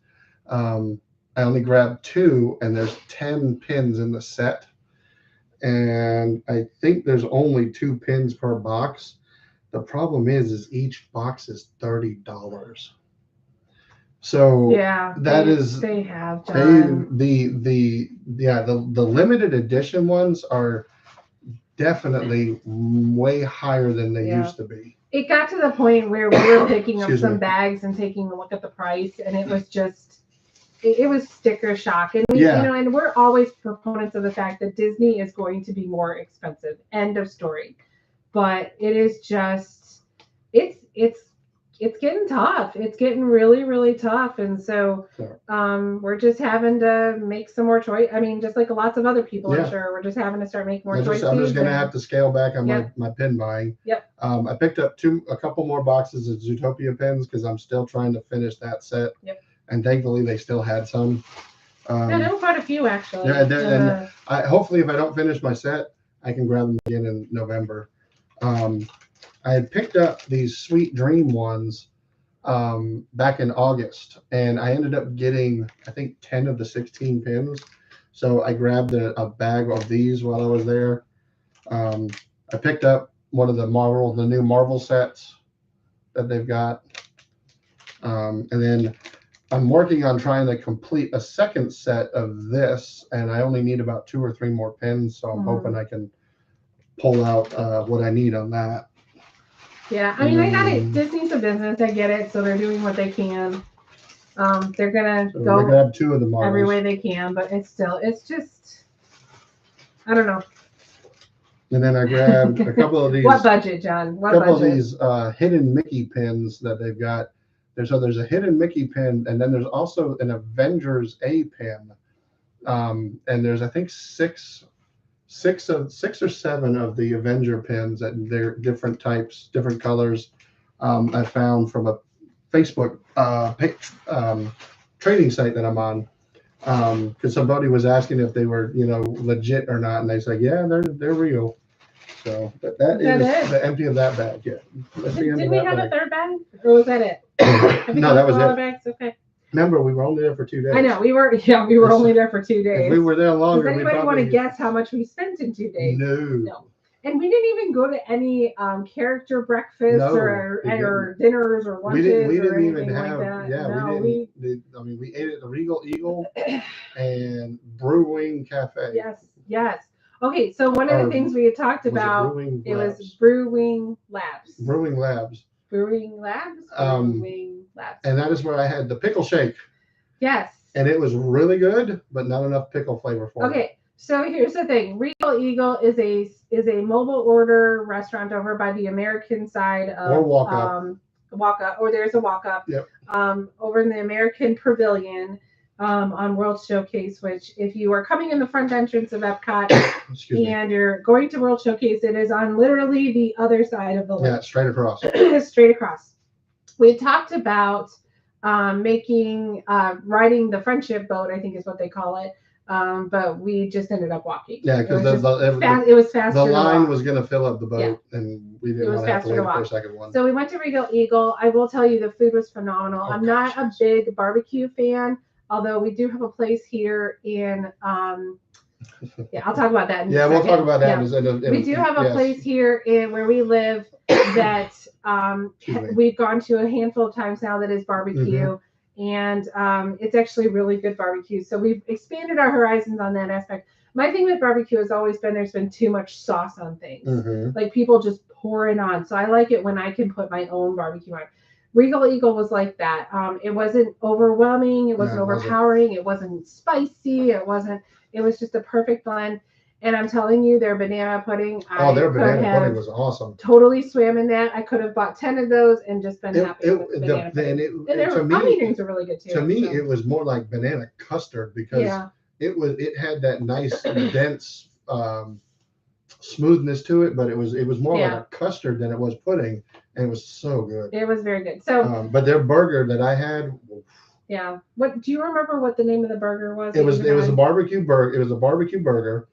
I only grabbed 2, and there's 10 pins in the set. And I think there's only 2 pins per box. The problem is each box is $30. So yeah, they have the limited edition ones are definitely way higher than they used to be. It got to the point where we were picking up some bags and taking a look at the price, and it was just. It was sticker shock, and and we're always proponents of the fact that Disney is going to be more expensive. End of story. But it is just, it's getting tough. It's getting really, really tough, and so we're just having to make some more choice. I mean, just like lots of other people, I'm sure, we're just having to start making more choices. I'm just gonna have to scale back on my pin buying. Yep. I picked up a couple more boxes of Zootopia pins because I'm still trying to finish that set. Yep. And thankfully, they still had some. There were quite a few, actually. Yeah, and hopefully, if I don't finish my set, I can grab them again in November. I had picked up these Sweet Dream ones back in August, and I ended up getting, I think, 10 of the 16 pins. So I grabbed a bag of these while I was there. I picked up one of the new Marvel sets that they've got. And then I'm working on trying to complete a second set of this, and I only need about 2 or 3 more pins, so I'm hoping I can pull out what I need on that. Yeah, I mean, I got it. Disney's a business. I get it, so they're doing what they can. They're gonna go grab 2 of the Marvels every way they can, but it's just, I don't know. And then I grabbed a couple of these. What budget, John? What budget? Of these hidden Mickey pins that they've got. There's a hidden Mickey pin, and then there's also an Avengers A pin, and there's I think six or seven of the Avenger pins, and they're different types, different colors. I found from a Facebook trading site that I'm on, because somebody was asking if they were legit or not, and they said they're real. So that is the empty of that bag. Yeah. Did we have a third bag, or was that it? No, that was it. Bags? Okay. Remember, we were only there for 2 days. I know we were only there for 2 days. If we were there longer. Does anybody want to guess how much we spent in 2 days? No. And we didn't even go to any character breakfasts or dinners or lunches. We didn't even have. Like that. Yeah, we ate at the Regal Eagle and Brewing Cafe. Yes. Okay, so one of the things we had talked about was Brewing Labs. Brewing Labs. And that is where I had the pickle shake. Yes. And it was really good, but not enough pickle flavor for me. Okay, so here's the thing. Regal Eagle is a mobile order restaurant over by the American side of or walk up. Or there's a walk up. Yep. Over in the American Pavilion. On World Showcase, which if you are coming in the front entrance of Epcot and you're going to World Showcase, it is on literally the other side of the lake. Yeah, straight across. Straight across. We talked about riding the friendship boat, I think is what they call it, But we just ended up walking. Yeah, because it was faster. The line was going to fill up the boat, and we didn't want to have to wait for a second one. So we went to Regal Eagle. I will tell you, the food was phenomenal. I'm not a big barbecue fan, although we do have a place here in. Yeah, I'll talk about that. We'll talk about that. Yeah. We do have a place here in where we live that we've gone to a handful of times now that is barbecue. And it's actually really good barbecue. So we've expanded our horizons on that aspect. My thing with barbecue has always been there's been too much sauce on things. Like people just pour it on. So I like it when I can put my own barbecue on. Regal Eagle was like that. It wasn't overwhelming. It wasn't overpowering. It wasn't spicy. It was just a perfect blend. And I'm telling you, their banana pudding. Their banana pudding was awesome. Totally swam in that. I could have bought 10 of those and just been happy with the banana pudding. And their onion rings are really good too. To me, it was more like banana custard because it had that nice dense smoothness to it, but it was more like a custard than it was pudding, and it was so good. It was very good. So, but their burger that I had. Yeah. What do you remember? What the name of the burger was? It was a barbecue burger. It was a barbecue burger.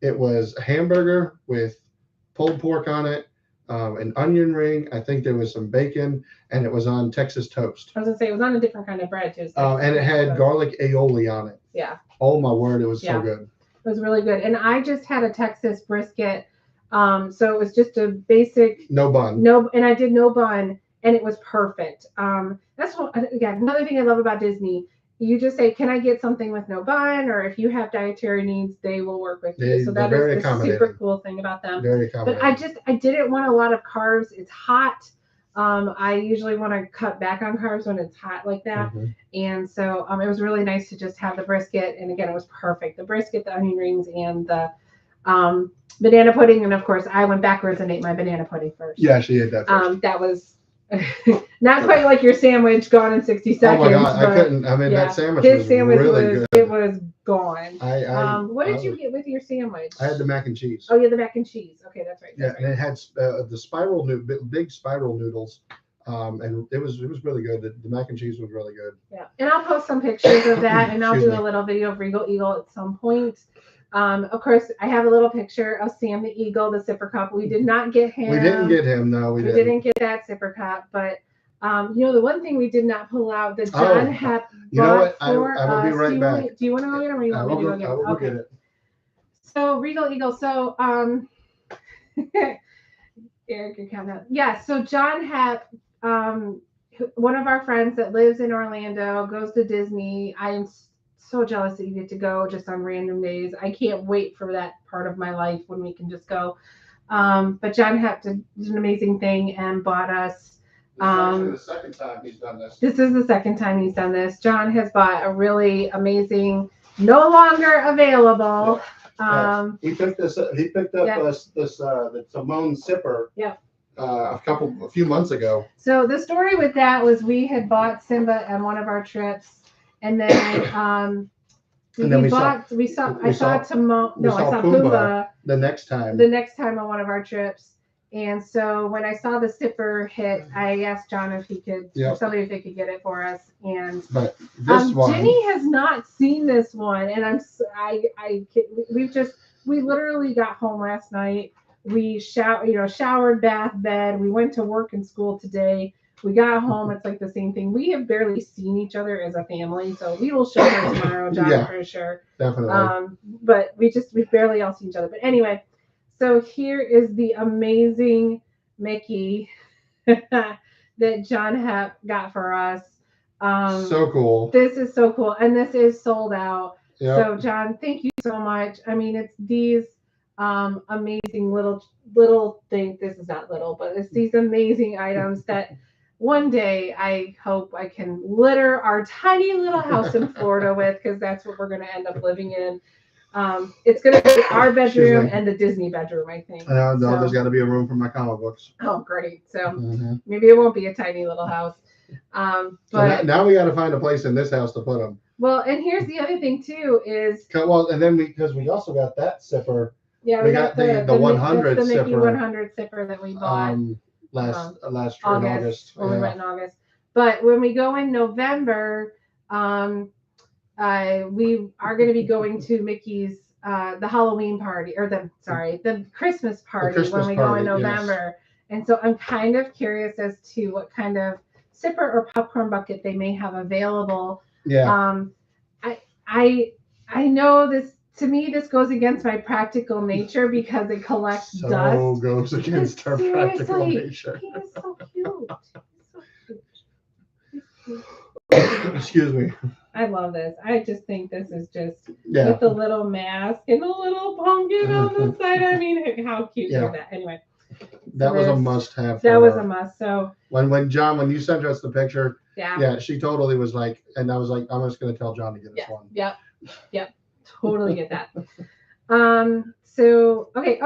It was a hamburger with pulled pork on it, an onion ring. I think there was some bacon, and it was on Texas toast. I was gonna say it was on a different kind of bread too. And it had garlic aioli on it. Yeah. Oh my word, it was so good. It was really good. And I just had a Texas brisket. So it was just a basic no bun. And I did no bun, and it was perfect. That's what, again, another thing I love about Disney. You just say, "Can I get something with no bun?" Or if you have dietary needs, they will work with you. So that is the super cool thing about them. Very accommodating. But I didn't want a lot of carbs. It's hot. I usually want to cut back on carbs when it's hot like that. And so it was really nice to just have the brisket. And again, it was perfect. The brisket, the onion rings, and the banana pudding. And of course, I went backwards and ate my banana pudding first. Yeah, she ate that first. That was not quite like your sandwich gone in 60 seconds. Oh my God, I couldn't. I mean, that sandwich was really good. It was gone. What did you get with your sandwich? I had the mac and cheese. Oh, yeah, the mac and cheese. Okay, that's right. And it had the big spiral noodles. And it was really good. The mac and cheese was really good. Yeah, and I'll post some pictures of that, and I'll do a little video of Regal Eagle at some point. Of course, I have a little picture of Sam the Eagle, the sipper cup. We did not get him. We didn't get him. No, we didn't get that sipper cup. But the one thing we did not pull out that John had bought for us. I will be right back. Do you want to go get it? I will get it. So Regal Eagle. So Eric, you're counting out. Yeah. So John had one of our friends that lives in Orlando goes to Disney. I am so jealous that you get to go just on random days. I can't wait for that part of my life when we can just go. But John did an amazing thing and bought us. This is the second time he's done this. This is the second time he's done this. John has bought a really amazing, no longer available. He picked up the Simone sipper. Yeah. A few months ago. So the story with that was we had bought Simba on one of our trips. And then I saw Pumbaa the next time on one of our trips. And so when I saw the sipper hit, I asked John if he could, somebody if they could get it for us. And but this one, Jenny has not seen this one, and we literally got home last night. We showered, bath, bed. We went to work and school today. We got home. It's like the same thing. We have barely seen each other as a family, so we will show her tomorrow, John, for sure. Definitely. But we barely all see each other. But anyway, so here is the amazing Mickey that John got for us. So cool. This is so cool, and this is sold out. Yep. So John, thank you so much. I mean, it's these amazing little things. This is not little, but it's these amazing items that. One day, I hope I can litter our tiny little house in Florida with, because that's what we're going to end up living in. It's going to be our bedroom and the Disney bedroom, I think. There's got to be a room for my comic books. Oh, great. So maybe it won't be a tiny little house. But so now we got to find a place in this house to put them. Well, and here's the other thing, too, is... Well, and then because we also got that sipper. Yeah, we got the 100 the sipper. Mickey 100 sipper that we bought. Last August. When we went in August. But when we go in November, we are going to be going to Mickey's the Halloween party, or the Christmas party when we go in November. Yes. And so I'm kind of curious as to what kind of sipper or popcorn bucket they may have available. Yeah. I know this. To me, this goes against my practical nature because it collects dust. So goes against our practical nature. He is so cute. He's so cute. Excuse me. I love this. I just think this is just with the little mask and the little pumpkin on the side. I mean, how cute is that? Anyway. That was a must-have. That was a must. So when you sent us the picture, she totally was like, and I was like, I'm just going to tell John to get this one. Yep. Totally get that. So okay.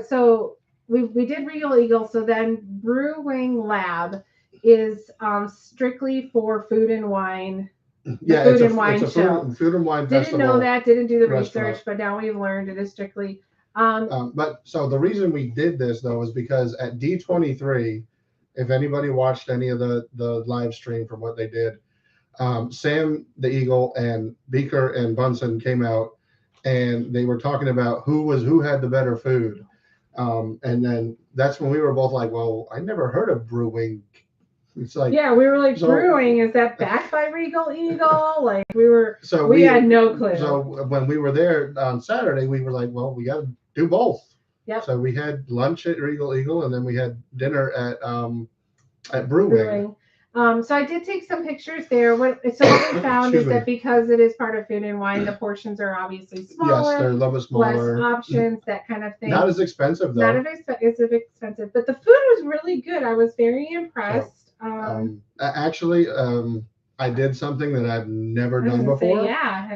So we did Regal Eagle. So then Brewing Lab is strictly for food and wine. Yeah, food and wine show. Food and wine festival. Didn't know that. Didn't do the research, but now we've learned it is strictly. But so the reason we did this though is because at D23, if anybody watched any of the live stream from what they did, Sam the Eagle and Beaker and Bunsen came out and they were talking about who had the better food. And then that's when we were both like, well, I never heard of Brewing. It's like, yeah, we were like, Brewing, is that backed by Regal Eagle? Like we had no clue. So when we were there on Saturday, we were like, well, we got to do both. Yep. So we had lunch at Regal Eagle and then we had dinner at Brewing. So I did take some pictures there. What we found is that because it is part of Food and Wine, the portions are obviously smaller. Yes, they're a little bit smaller. Less options, that kind of thing. Not as expensive though. Not as expensive, but the food was really good. I was very impressed. Actually, I did something that I've never done before.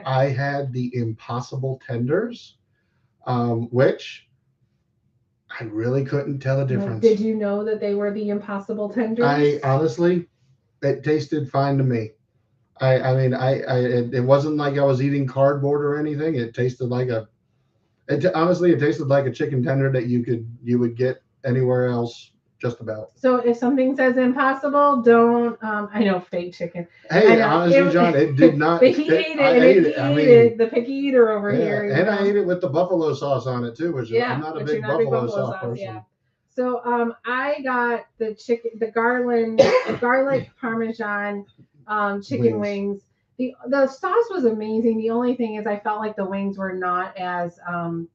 I had the Impossible Tenders, which I really couldn't tell the difference. Did you know that they were the Impossible Tenders? I honestly, it tasted fine to me. I mean, it wasn't like I was eating cardboard or anything. It tasted like honestly, it tasted like a chicken tender that you would get anywhere else. Just about. So if something says impossible, don't. I know, fake chicken. Hey, honestly, John, it did not. But he ate it. The picky eater over here. And I ate it with the buffalo sauce on it too, which I'm not a big buffalo sauce person. Yeah. So I got the garlic parmesan chicken wings. The sauce was amazing. The only thing is I felt like the wings were not as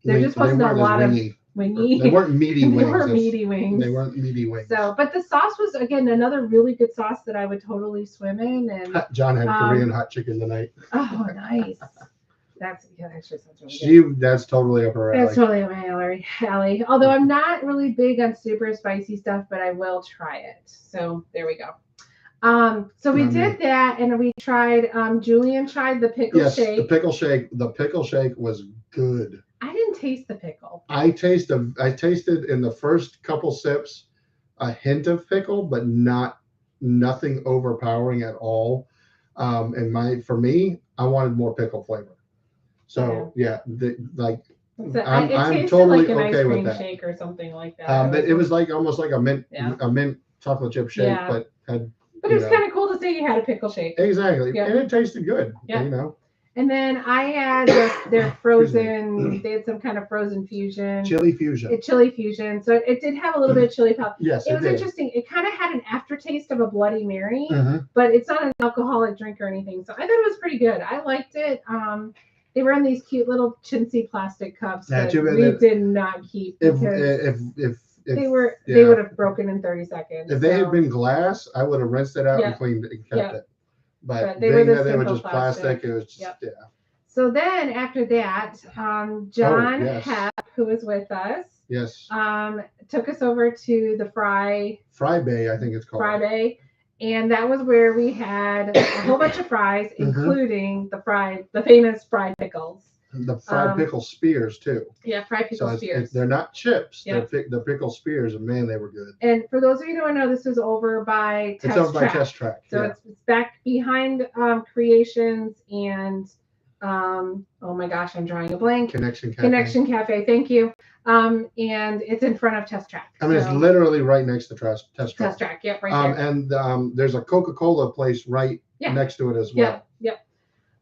there just wasn't a lot of wingy. They weren't meaty wings. They weren't meaty wings. They weren't meaty wings. So, but the sauce was again another really good sauce that I would totally swim in. And John had Korean hot chicken tonight. Oh, nice. That actually sounds really good. That's totally up her alley. That's totally up my alley. Although I'm not really big on super spicy stuff, but I will try it. So there we go. So we did that, and we tried. Julian tried the pickle shake. The pickle shake. The pickle shake was good. I didn't taste the pickle. I tasted in the first couple sips a hint of pickle, but nothing overpowering at all. For me, I wanted more pickle flavor. So I'm totally like an okay ice cream with that. Shake or something like that. It was like almost like a mint chocolate chip shake, but had. But it was kind of cool to say you had a pickle shake. Exactly, and it tasted good. Yeah. And then I had their frozen. They had some kind of frozen fusion. Chili fusion. Chili fusion. So it did have a little bit of chili pop. Yes, it was interesting. It kind of had an aftertaste of a Bloody Mary, mm-hmm. but it's not an alcoholic drink or anything. So I thought it was pretty good. I liked it. They were in these cute little chintzy plastic cups that we did not keep if they would have broken in 30 seconds. If they had been glass, I would have rinsed it out and cleaned it and kept it. But they were just plastic, it was just, So then after that, John Hepp, who was with us, took us over to the Fry Bay, I think it's called. Fry Bay. And that was where we had a whole bunch of fries, including the famous fried pickles. The fried pickle spears too. Yeah, fried pickle spears. They're not chips. Yep. They're pickle spears, and man, they were good. And for those of you who don't know, this was over by Test Track. It's over by Test Track. So it's back behind Creations and oh my gosh, I'm drawing a blank. Connection Cafe. Thank you. And it's in front of Test Track. I mean, it's literally right next to Test Track. Test Track, yep, right there. And there's a Coca-Cola place right next to it as well. Yep.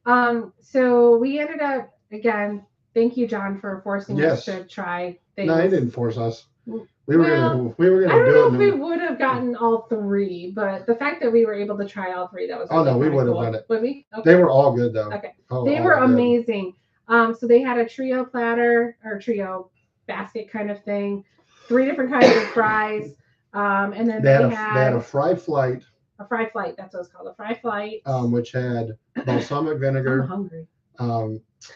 So we ended up again. Thank you, John, for forcing us to try things. No, he didn't force us. We were gonna I don't do know it. if we would have gotten all three, but the fact that we were able to try all three, that was really we would cool. have done it. Would we? Okay. They were all good though. Okay. They were amazing. So they had a trio platter or trio basket kind of thing, 3 different kinds of fries. And then they had a fry flight. A fry flight, that's what it's called, a fry flight. Which had balsamic vinegar. I'm hungry.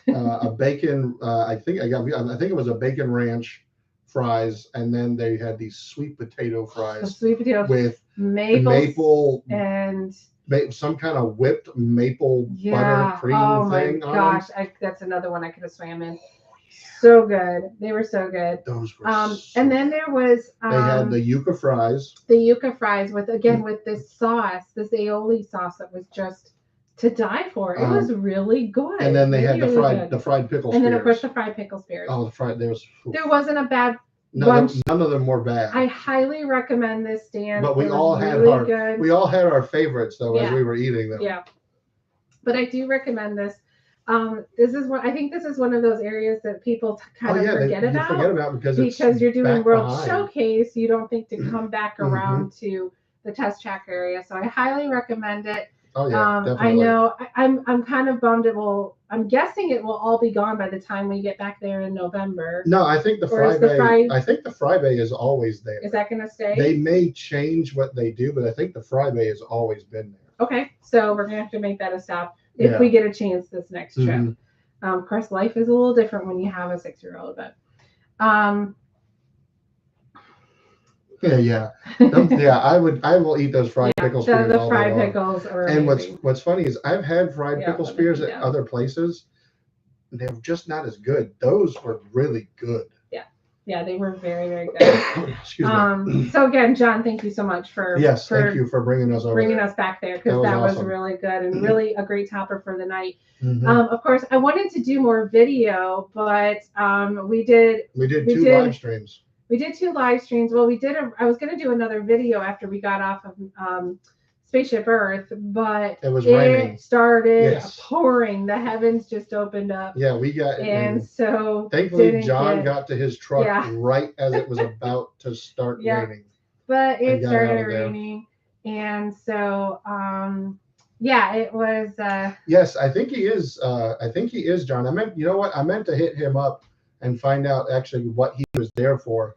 A bacon. I think it was a bacon ranch fries, and then they had these sweet potato fries. Sweet potato with maple and some kind of whipped maple butter cream thing. Oh my gosh, that's another one I could have swam in. So good. They were so good. Those were and then there was they had the yuca fries. The yuca fries with this sauce, this aioli sauce that was just to die for. It was really good. And then they had the fried pickle spears. And then of course the fried pickle spears. Oh, there wasn't a bad bunch. None of them were bad. I highly recommend this stand. But we all had our favorites though as we were eating them. Yeah. But I do recommend this. This is one of those areas that people kind of forget about because you're doing World Showcase. You don't think to come back around to the Test Track area. So I highly recommend it. Oh yeah, definitely. I know. I'm kind of bummed. I'm guessing it will all be gone by the time we get back there in November. No, I think the fry bay. I think the fry bay is always there. Is that going to stay? They may change what they do, but I think the fry bay has always been there. Okay, so we're gonna have to make that a stop if we get a chance this next trip. Of course, life is a little different when you have a 6-year-old, but I will eat those fried pickle spears. The fried pickles are amazing. And what's funny is I've had fried pickle spears at other places. They're just not as good. Those were really good. Yeah, they were very, very good. Excuse me. So again, John, thank you so much for thank you for bringing us us back there because that was really good and really a great topper for the night. Of course, I wanted to do more video, but we did 2 live streams. We did 2 live streams. Well, I was going to do another video after we got off of Spaceship Earth, but it started pouring. The heavens just opened up. Yeah, we got and so thankfully John got to his truck right as it was about to start raining. But it started raining, and so it was. Yes, I think he is. John. I meant to hit him up and find out actually what he was there for.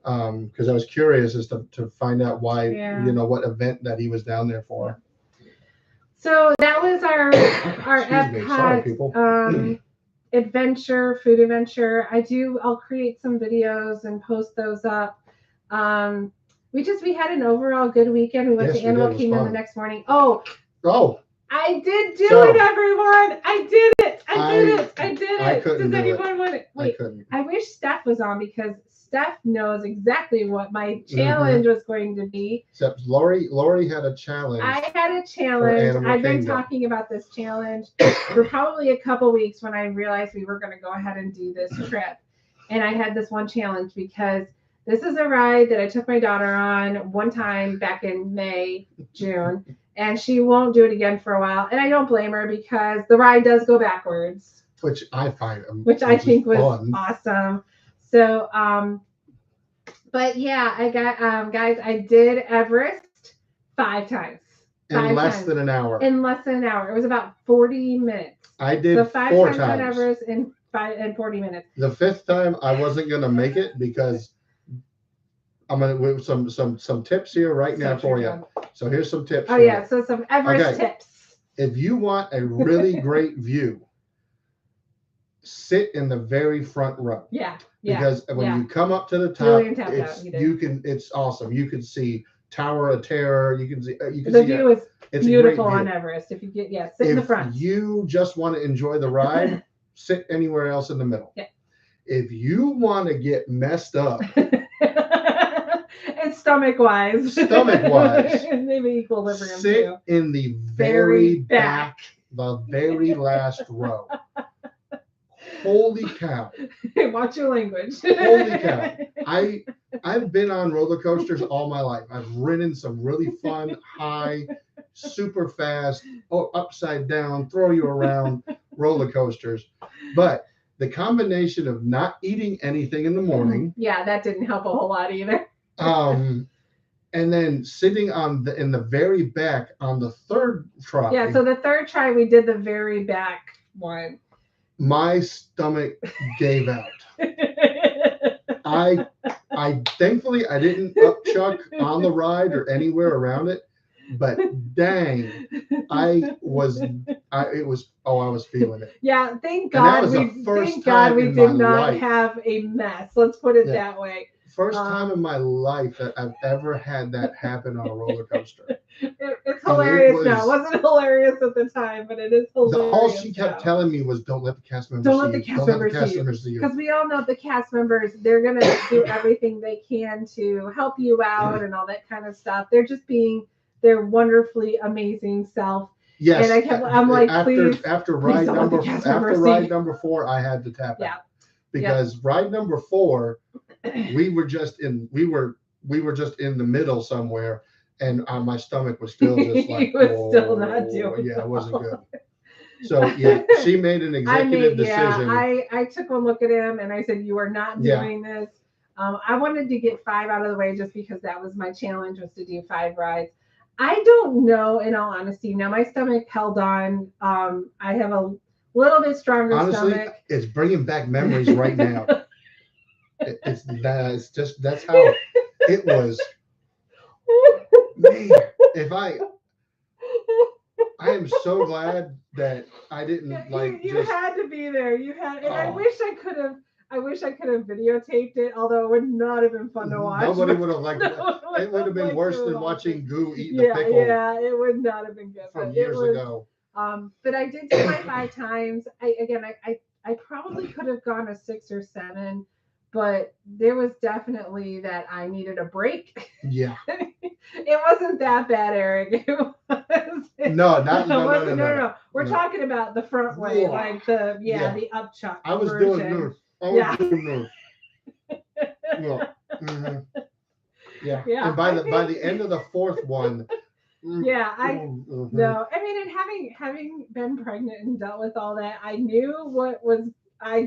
Because I was curious as to find out why, what event that he was down there for. So that was our Epcot food adventure. I'll create some videos and post those up. We had an overall good weekend. We went to Animal Kingdom the next morning. Oh, I did it, everyone. I did it. I did it. Does anyone want it? Wait, I wish Steph was on because Steph knows exactly what my challenge was going to be. Except Lori had a challenge. I had a challenge. I've been talking about this challenge for probably a couple weeks when I realized we were going to go ahead and do this trip. And I had this one challenge because this is a ride that I took my daughter on one time back in June. And she won't do it again for a while. And I don't blame her because the ride does go backwards. Which I find think was fun. Awesome. So, but yeah, I got, guys, I did Everest 5 times. In less than an hour. It was about 40 minutes. I did so 5 4 times on Everest in 40 minutes. The 5th time I wasn't going to make it because I'm going to with some tips here right now for you. So here's some tips. So some Everest tips. If you want a really great view, sit in the very front row. Because when you come up to the top, it's awesome. You can see Tower of Terror. You can see the view is beautiful on Everest. If you sit in the front. If you just want to enjoy the ride, sit anywhere else in the middle. If you want to get messed up. And stomach-wise. Maybe equilibrium. Sit in the very back, the very last row. Holy cow. Watch your language. Holy cow. I've been on roller coasters all my life. I've ridden some really fun, high, super fast, upside down, throw you around roller coasters. But the combination of not eating anything in the morning. Yeah, that didn't help a whole lot either. And then sitting in the very back on the third try. Yeah, so the third try we did the very back one. My stomach gave out. I thankfully I didn't upchuck on the ride or anywhere around it, but dang, I was feeling it. Yeah, thank God we did not have a mess. Let's put it that way. First time in my life that I've ever had that happen on a roller coaster. It's hilarious now. It wasn't hilarious at the time, but it is hilarious. All she kept telling me was, "Don't let the cast members see you." Because we all know the cast members, they're going to do everything they can to help you out and all that kind of stuff. They're just being their wonderfully amazing self. Yes. And I'm like, after ride number 4, I had to tap out. Because ride number 4, we were just in the middle somewhere, and my stomach was still just like, still not doing it wasn't good. So yeah, she made an executive decision. Yeah, I took one look at him and I said, "You are not doing this." I wanted to get 5 out of the way just because that was my challenge, was to do 5 rides. I don't know, in all honesty. Now my stomach held on. I have a little bit stronger stomach. It's bringing back memories right now. It's that's how it was. Man, I am so glad that I didn't you had to be there. You had, and I wish I could have videotaped it, although it would not have been fun to watch. Nobody would have liked it. It would have been worse than watching Goo eat the pickle. Yeah, it would not have been good. From years ago. But I did do my 5 times. I probably could have gone a 6 or 7, but there was definitely that I needed a break. Yeah. It wasn't that bad, Eric. No. We're talking about the front way, like the upchuck. I was version. doing this. Doing this. Yeah. Yeah. And by the end of the 4th one. Yeah, no. I mean, and having been pregnant and dealt with all that, I knew what was. I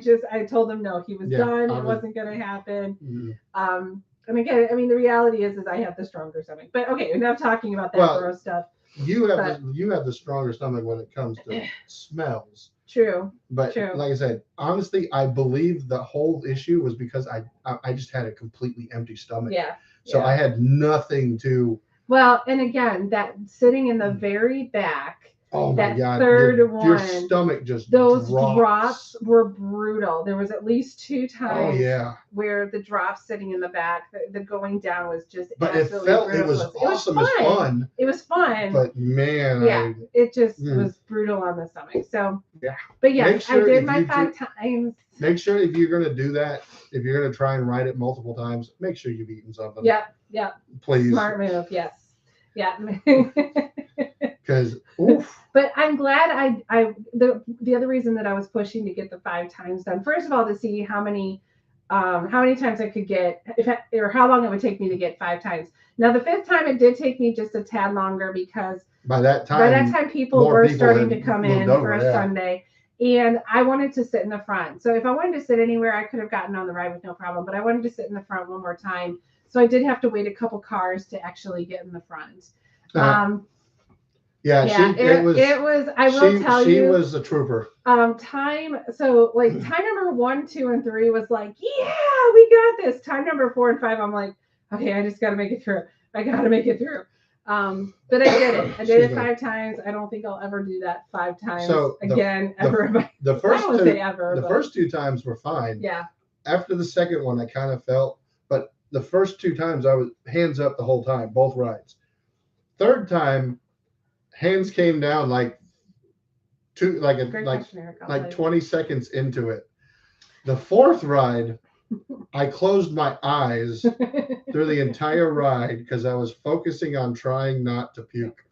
told him no, he was done. It wasn't going to happen. Mm-hmm. And again, I mean, the reality is I have the stronger stomach. But okay, enough talking about that gross stuff. You have the stronger stomach when it comes to smells. True. But like I said, honestly, I believe the whole issue was because I just had a completely empty stomach. Yeah. So I had nothing to. Well, and again, that sitting in the very back. Oh my God! Third one, your stomach just those drops were brutal. There was at least 2 times where the drops sitting in the back, the going down was just. But it was awesome. It was fun. It was fun. But man, it just was brutal on the stomach. So but yes, I did my 5 times. Make sure if you're gonna do that, if you're gonna try and ride it multiple times, make sure you've eaten something. Yeah. Please. Smart move. Yes. Yeah. Because but I'm glad the other reason that I was pushing to get the 5 times done, first of all, to see how many times I could get, or how long it would take me to get 5 times. Now the 5th time it did take me just a tad longer, because by that time people were starting to come in for a Sunday, and I wanted to sit in the front. So if I wanted to sit anywhere, I could have gotten on the ride with no problem, but I wanted to sit in the front one more time. So I did have to wait a couple cars to actually get in the front. It was. I will tell you, she was a trooper. Time number 1, 2, and 3 was like, yeah, we got this. Time number 4 and 5, I'm like, okay, I just got to make it through. I got to make it through. But I did it. I did it 5 times. I don't think I'll ever do that 5 times again. The first 2 times were fine. Yeah. After the second one, I kind of felt, but the first 2 times I was hands up the whole time, both rides. Third time, hands came down like 20 seconds into it. The 4th ride, I closed my eyes through the entire ride because I was focusing on trying not to puke.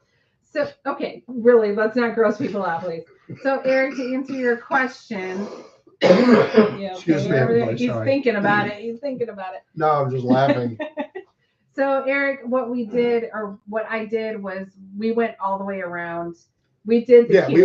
So, okay, really, let's not gross people out, please. So, Eric, to answer your question. Excuse me, everybody. He's thinking about it. No, I'm just laughing. So Eric, what we did, or what I did, was we went all the way around. We did the we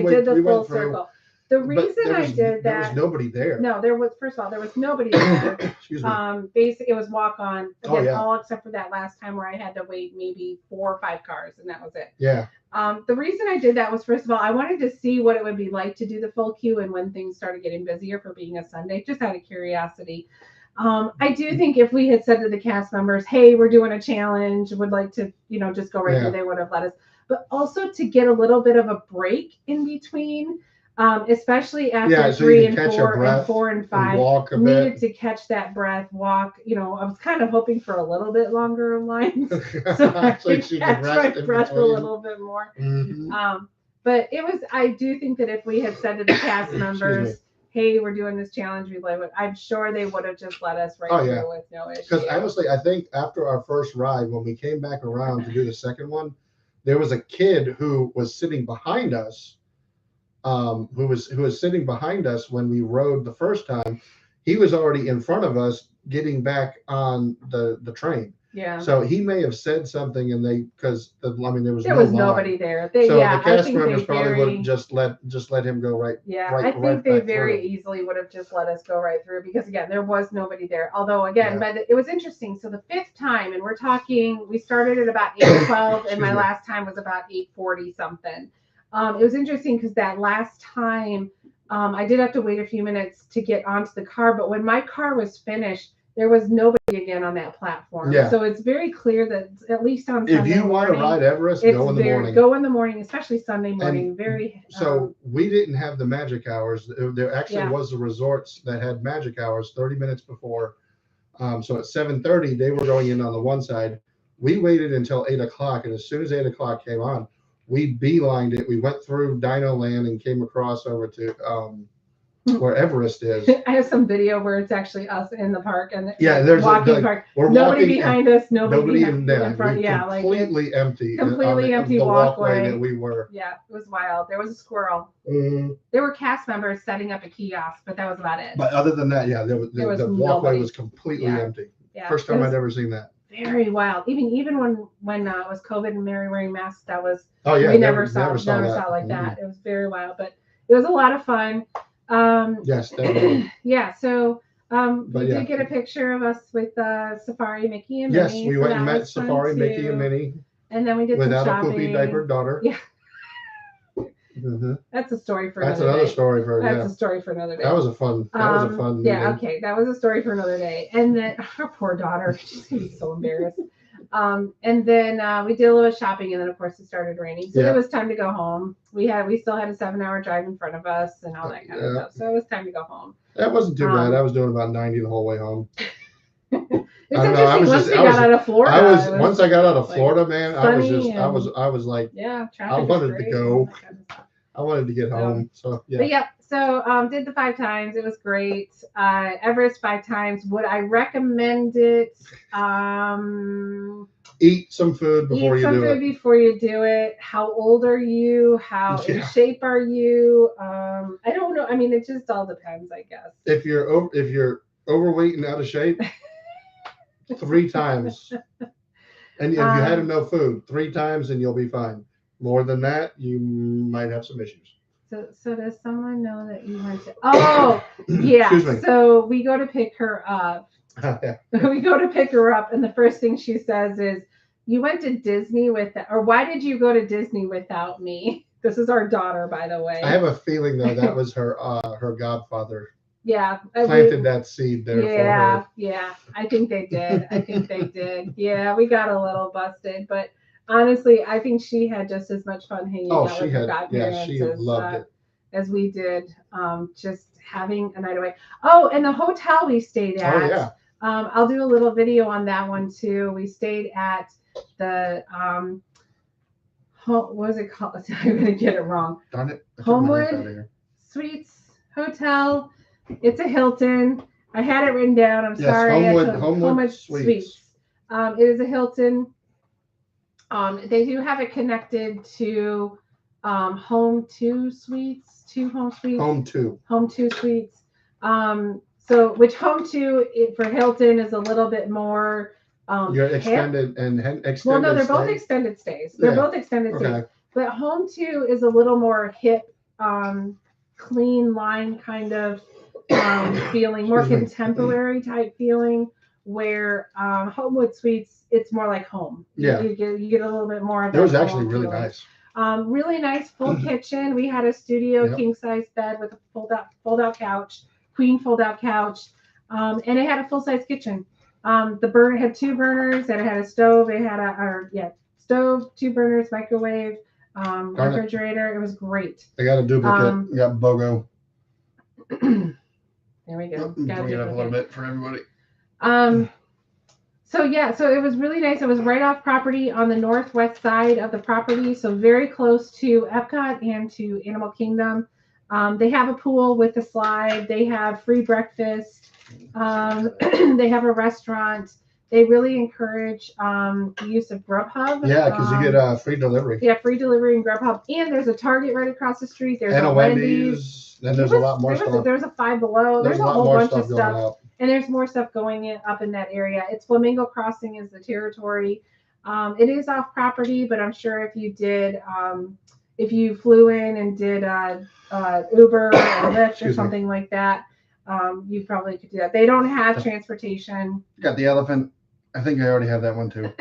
did the full circle. The reason I did that, there was nobody there. No, there was, first of all, there was nobody there. Excuse me. Basically, it was walk on. Again, yeah. all except for that last time where I had to wait maybe 4 or 5 cars, and that was it. Yeah. The reason I did that was, first of all, I wanted to see what it would be like to do the full queue and when things started getting busier for being a Sunday, just out of curiosity. I do think if we had said to the cast members, hey, we're doing a challenge, would like to, just go right through, they would have let us. But also to get a little bit of a break in between, especially after 3 and 4 and 4 and 5, needed to catch that breath, walk. I was kind of hoping for a little bit longer lines, so I could catch my breath a little bit more. Mm-hmm. But I do think that if we had said to the cast members, hey, we're doing this challenge, I'm sure they would have just let us through with no issue. Because honestly, I think after our first ride, when we came back around to do the second one, there was a kid who was sitting behind us, who was sitting behind us when we rode the first time. He was already in front of us getting back on the train. Yeah. So he may have said something, and there was nobody there. The cast members probably would have just let him go right. Yeah, I think they very easily would have just let us go right through, because again, there was nobody there. Although again, it was interesting. So the 5th time, and we're talking, we started at about 8:12, and my last time was about 8:40 something. It was interesting because that last time, I did have to wait a few minutes to get onto the car, but when my car was finished, there was nobody again on that platform. Yeah. So it's very clear that at least on Sunday morning, if you want to ride Everest, go in the morning. Go in the morning, especially Sunday morning. So we didn't have the magic hours. There actually was the resorts that had magic hours 30 minutes before. So at 7:30, they were going in on the one side. We waited until 8 o'clock, and as soon as 8 o'clock came on, we beelined it. We went through Dino Land and came across over to where Everest is. I have some video where it's actually us in the park, and there's walking park. Nobody behind us, nobody in front. Completely empty. Completely empty the walkway that we were. Yeah, it was wild. There was a squirrel. Mm-hmm. There were cast members setting up a kiosk, but that was about it. But other than that, the walkway was completely empty. Yeah. First time I'd ever seen that. Very wild. Even when it was COVID and Mary wearing masks, that was we never saw it like that. It was very wild, but it was a lot of fun. Yes, definitely. Yeah. So we did get a picture of us with Safari Mickey and Minnie. Yes, we went and met Safari Mickey and Minnie. And then we did without some shopping. a poopy diapered daughter. Yeah. Mm-hmm. That's a story for another day. That's a story for another day. That was a fun. Yeah. Okay. That was a story for another day. And then our poor daughter, she's gonna be so embarrassed. And then we did a little shopping, and then of course it started raining, so it was time to go home. We still had a 7-hour drive in front of us and all that kind of stuff, so it was time to go home. That wasn't too bad. I was doing about 90 the whole way home. It's interesting. Once we got out of Florida, once I got out of Florida, man, I was like, I wanted to go. I wanted to get home. So yeah. But yeah, so did the 5 times. It was great. Everest 5 times. Would I recommend it? Eat some food before you do it. How old are you? How in shape are you? I don't know. I mean, it just all depends, I guess. If you're overweight and out of shape, 3 times. And if you had no food, 3 times, and you'll be fine. More than that, you might have some issues. So does someone know that you went to? Oh, yeah. So we go to pick her up. We go to pick her up, and the first thing she says is, "You went to Disney or why did you go to Disney without me?" This is our daughter, by the way. I have a feeling though that was her godfather. Yeah, planted that seed there for her. Yeah, I think they did. Yeah, we got a little busted, but honestly, I think she had just as much fun hanging out with her godparents loved it. As we did. Just having a night away. Oh, and the hotel we stayed at. Oh, yeah. I'll do a little video on that one too. We stayed at the what was it called? I'm gonna get it wrong. Darn it. Homewood Suites Hotel. It's a Hilton. I had it written down. I'm sorry. Homewood Suites. It is a Hilton. They do have it connected to Home 2 Suites. Home Two Suites. So which Home 2 for Hilton is a little bit more Your extended and extended. Well, no, they're both extended stays. They're both extended stays. But Home 2 is a little more hip, clean line kind of feeling, more contemporary type feeling. Where Homewood Suites, it's more like home. Yeah, you get a little bit more of that. It was actually really nice. Really nice full kitchen. We had a studio king size bed with a fold out couch, queen fold out couch, and it had a full size kitchen. The burner had 2 burners, and it had a stove. It had stove, 2 burners, microwave, refrigerator. It was great. I got a duplicate. You got BOGO. There we go. Bring it up a little bit for everybody. So it was really nice. It was right off property on the northwest side of the property, so very close to Epcot and to Animal Kingdom. They have a pool with a slide. They have free breakfast. They have a restaurant. They really encourage the use of Grubhub. Yeah, because you get free delivery. Yeah, free delivery in Grubhub. And there's a Target right across the street. There's a Wendy's. Then there's a lot more stuff. There's a Five Below. There's a whole bunch of stuff. And there's more stuff going up in that area. It's Flamingo Crossing is the territory. It is off property, but I'm sure if you did, if you flew in and did Uber or Lyft or something like that, you probably could do that. They don't have transportation. Got the elephant. I think I already have that one too.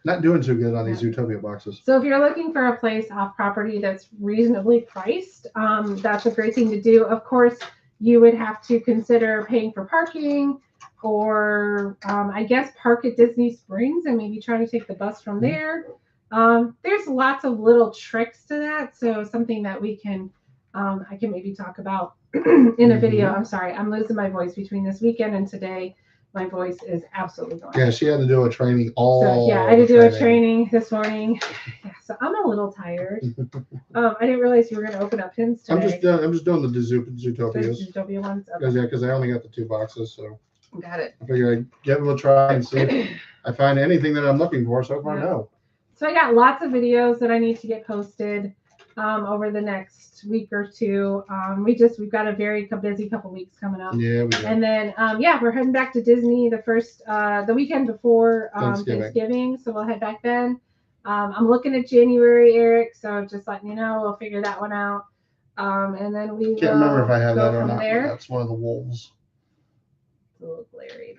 Not doing too good on these Zootopia boxes. So if you're looking for a place off property that's reasonably priced, that's a great thing to do. Of course, you would have to consider paying for parking, or I guess park at Disney Springs and maybe try to take the bus from there. There's lots of little tricks to that. So something that we can, I can maybe talk about in a video. I'm sorry, I'm losing my voice between this weekend and today. My voice is absolutely gone. Yeah, she had to do a training I had to do a training this morning. Yeah, so I'm a little tired. I didn't realize you were going to open up pins today. I'm just doing the Zootopias. The Zootopia ones. Okay. Yeah, because I only got the 2 boxes, so. Got it. I figure I'd give them a try and see if I find anything that I'm looking for. So far, no. So I got lots of videos that I need to get posted over the next week or 2. We've got a very busy couple weeks coming up. Yeah, we do. And then we're heading back to Disney the weekend before Thanksgiving. So we'll head back then. I'm looking at January, Eric. So just letting you know, we'll figure that one out. And then we can't remember if I have that or not. There. That's one of the wolves. It's a little glary.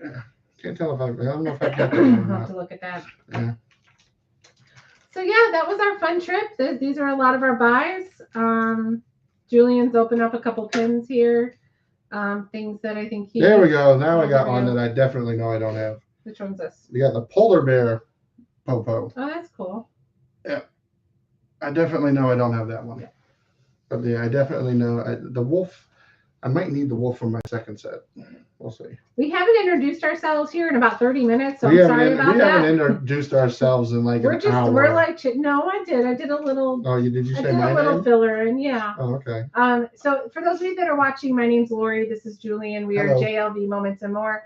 Can't tell if I don't know if I got that. I'll have to look at that. Yeah. So that was our fun trip. These are a lot of our buys. Julian's opened up a couple pins here. Things that I think he. There we go. Now I got one that I definitely know I don't have. Which one's this? We got the polar bear Popo. Oh, that's cool. Yeah. I definitely know I don't have that one. Yeah. But I definitely know the wolf. I might need the wolf for my second set. We'll see. We haven't introduced ourselves here in about 30 minutes, so I'm sorry about that. We haven't introduced ourselves in like an hour. We're like, no, I did. I did a little. Oh, did you say my name? I did a little filler, and yeah. Oh, okay. So for those of you that are watching, my name's Lori. This is Julian. We are JLV Moments and More.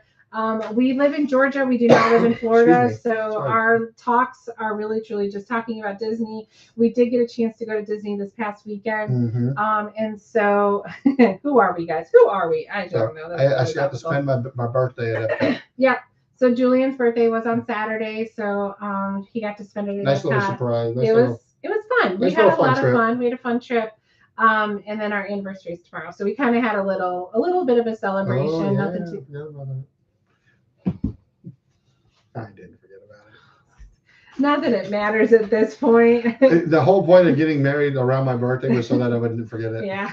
We live in Georgia. We do not live in Florida. So our talks are really, truly just talking about Disney. We did get a chance to go to Disney this past weekend. Mm-hmm. And so who are we, guys? Who are we? I don't know. I got to spend my birthday at Epcot. Yeah. So Julian's birthday was on Saturday. So he got to spend it at nice Epcot. Little surprise. It was fun. We had a lot of fun. We had a fun trip. And then our anniversary is tomorrow. So we kind of had a little bit of a celebration. Oh, yeah. Nothing too. Yeah, I didn't forget about it. Not that it matters at this point. The whole point of getting married around my birthday was so that I wouldn't forget it. Yeah.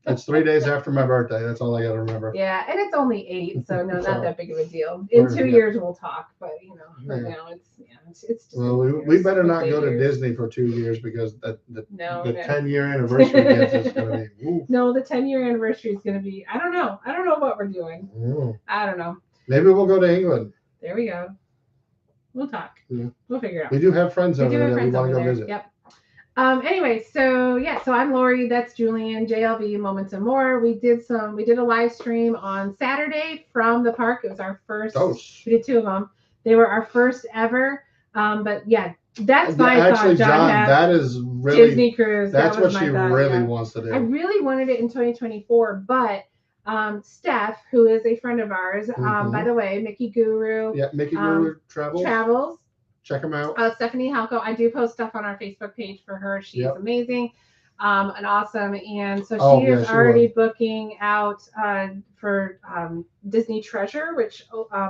It's 3 days after my birthday. That's all I got to remember. Yeah, and it's only 8, so no, not that big of a deal. In 2 years we'll talk, but right now it's just. Well, we better not go to Disney for 2 years because the 10-year anniversary is going to be. Oof. No, the 10-year anniversary is going to be. I don't know what we're doing. I don't know. Maybe we'll go to England. There we go. We'll talk. Yeah. We'll figure it out. We do have friends over there that we want to go visit. Yep. Anyway, so I'm Lori. That's Julian. JLV Moments and More. We did a live stream on Saturday from the park. It was our first. We did 2 of them. They were our first ever. But yeah, that's my actually, John. That is really Disney cruise. That's what she really wants to do. I really wanted it in 2024, but Steph, who is a friend of ours, by the way, Mickey Guru. Yeah, Mickey Guru Travels. Check them out. Stephanie Halko. I do post stuff on our Facebook page for her. She's amazing and awesome. And so she is already booking out for Disney Treasure, which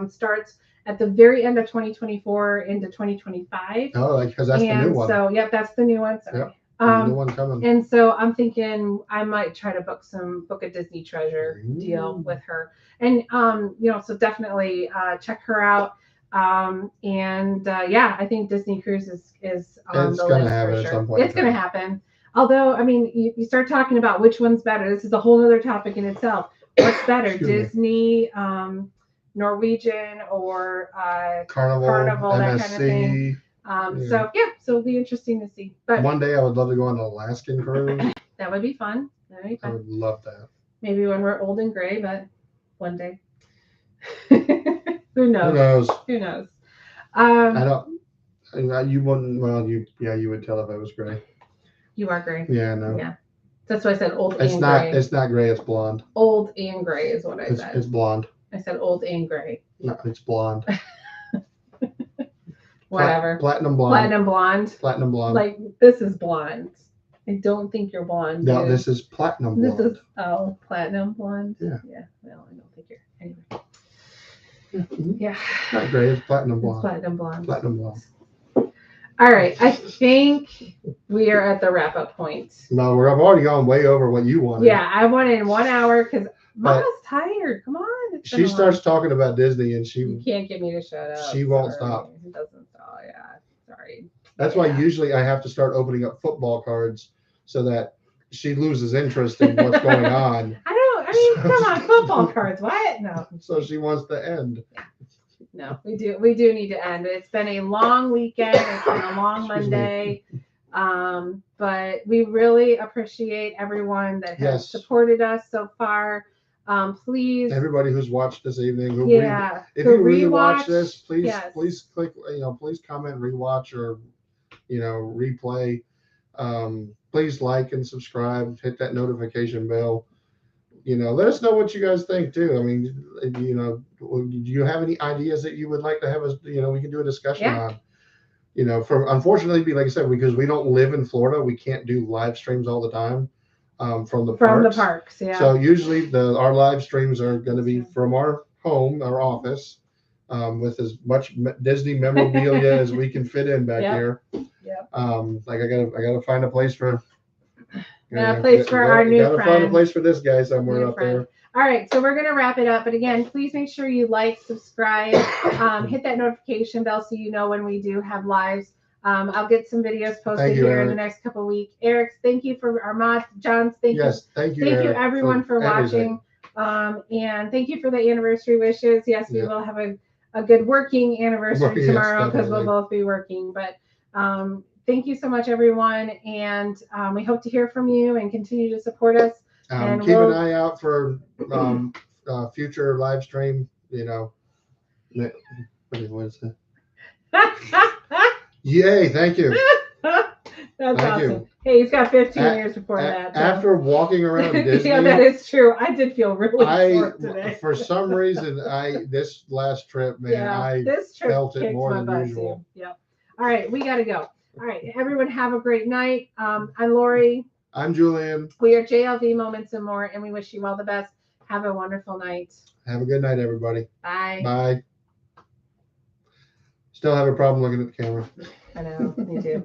starts at the very end of 2024 into 2025. Oh, because that's the new one. So, that's the new one. Sorry. Yep. The new one coming. And so I'm thinking I might try to book a Disney Treasure deal with her. And, so definitely check her out. I think Disney Cruise is on the list for sure. It's going to happen. Although, I mean, you start talking about which one's better. This is a whole other topic in itself. What's better, Disney, Norwegian, or Carnival, MSC, that kind of thing. So it'll be interesting to see. But one day I would love to go on an Alaskan cruise. That would be fun. I would love that. Maybe when we're old and gray, but one day. Who knows? I don't. You wouldn't. Well, you would tell if I was gray. You are gray. Yeah, I know. Yeah, that's why I said old. It's and not. gray. It's not gray. It's blonde. Old and gray is what I said. It's blonde. I said old and gray. No, it's blonde. Whatever. Platinum blonde. Platinum blonde. Platinum blonde. Like this is blonde. I don't think you're blonde. No, this is platinum blonde. This is platinum blonde. Yeah. Yeah. Well, I don't think you're anyway. Yeah. Not gray. It's platinum blonde. It's platinum blonde. Platinum blonde. All right. I think we are at the wrap up point. No, I've already gone way over what you wanted. Yeah, I wanted 1 hour because Mama's tired. Come on. She starts talking about Disney and you can't get me to shut up. She won't stop. It doesn't stop. Yeah. Sorry. That's why usually I have to start opening up football cards so that she loses interest in what's going on. Come on, football cards. What? No. So she wants to end. No, we do need to end. It's been a long weekend. It's been a long Monday. But we really appreciate everyone that has supported us so far. Please, everybody who's watched this evening, if you rewatch this, please click, please comment, rewatch, or replay. Please like and subscribe, hit that notification bell. Let us know what you guys think too. I mean, do you have any ideas that you would like to have us, we can do a discussion on. Unfortunately, like I said, because we don't live in Florida, we can't do live streams all the time from the parks. Yeah. So usually our live streams are going to be from our home, our office, with as much Disney memorabilia as we can fit in back here. Yep. Like I gotta find a place for. Our new friend. Gotta find a place for this guy somewhere up there. All right, so we're going to wrap it up. But again, please make sure you like, subscribe, hit that notification bell so you know when we do have lives. I'll get some videos posted here in the next couple of weeks. Eric, thank you for our mods. John, thank you. Thank you, Eric, everyone for watching. And thank you for the anniversary wishes. Yes, we will have a good working anniversary tomorrow because we'll both be working. But thank you so much, everyone. And we hope to hear from you and continue to support us. And keep an eye out for future live stream. What is it? Yay! Thank you. That's awesome. Hey, he's got 15 years before that. After walking around Disney, yeah, that is true. I did feel really short today. For some reason, this last trip, man, this trip felt it more than usual. Yep. All right, we got to go. All right, everyone, have a great night. I'm Lori. I'm Julian. We are JLV Moments and More, and we wish you all the best. Have a wonderful night. Have a good night, everybody. Bye. Bye. Still have a problem looking at the camera. I know, me too.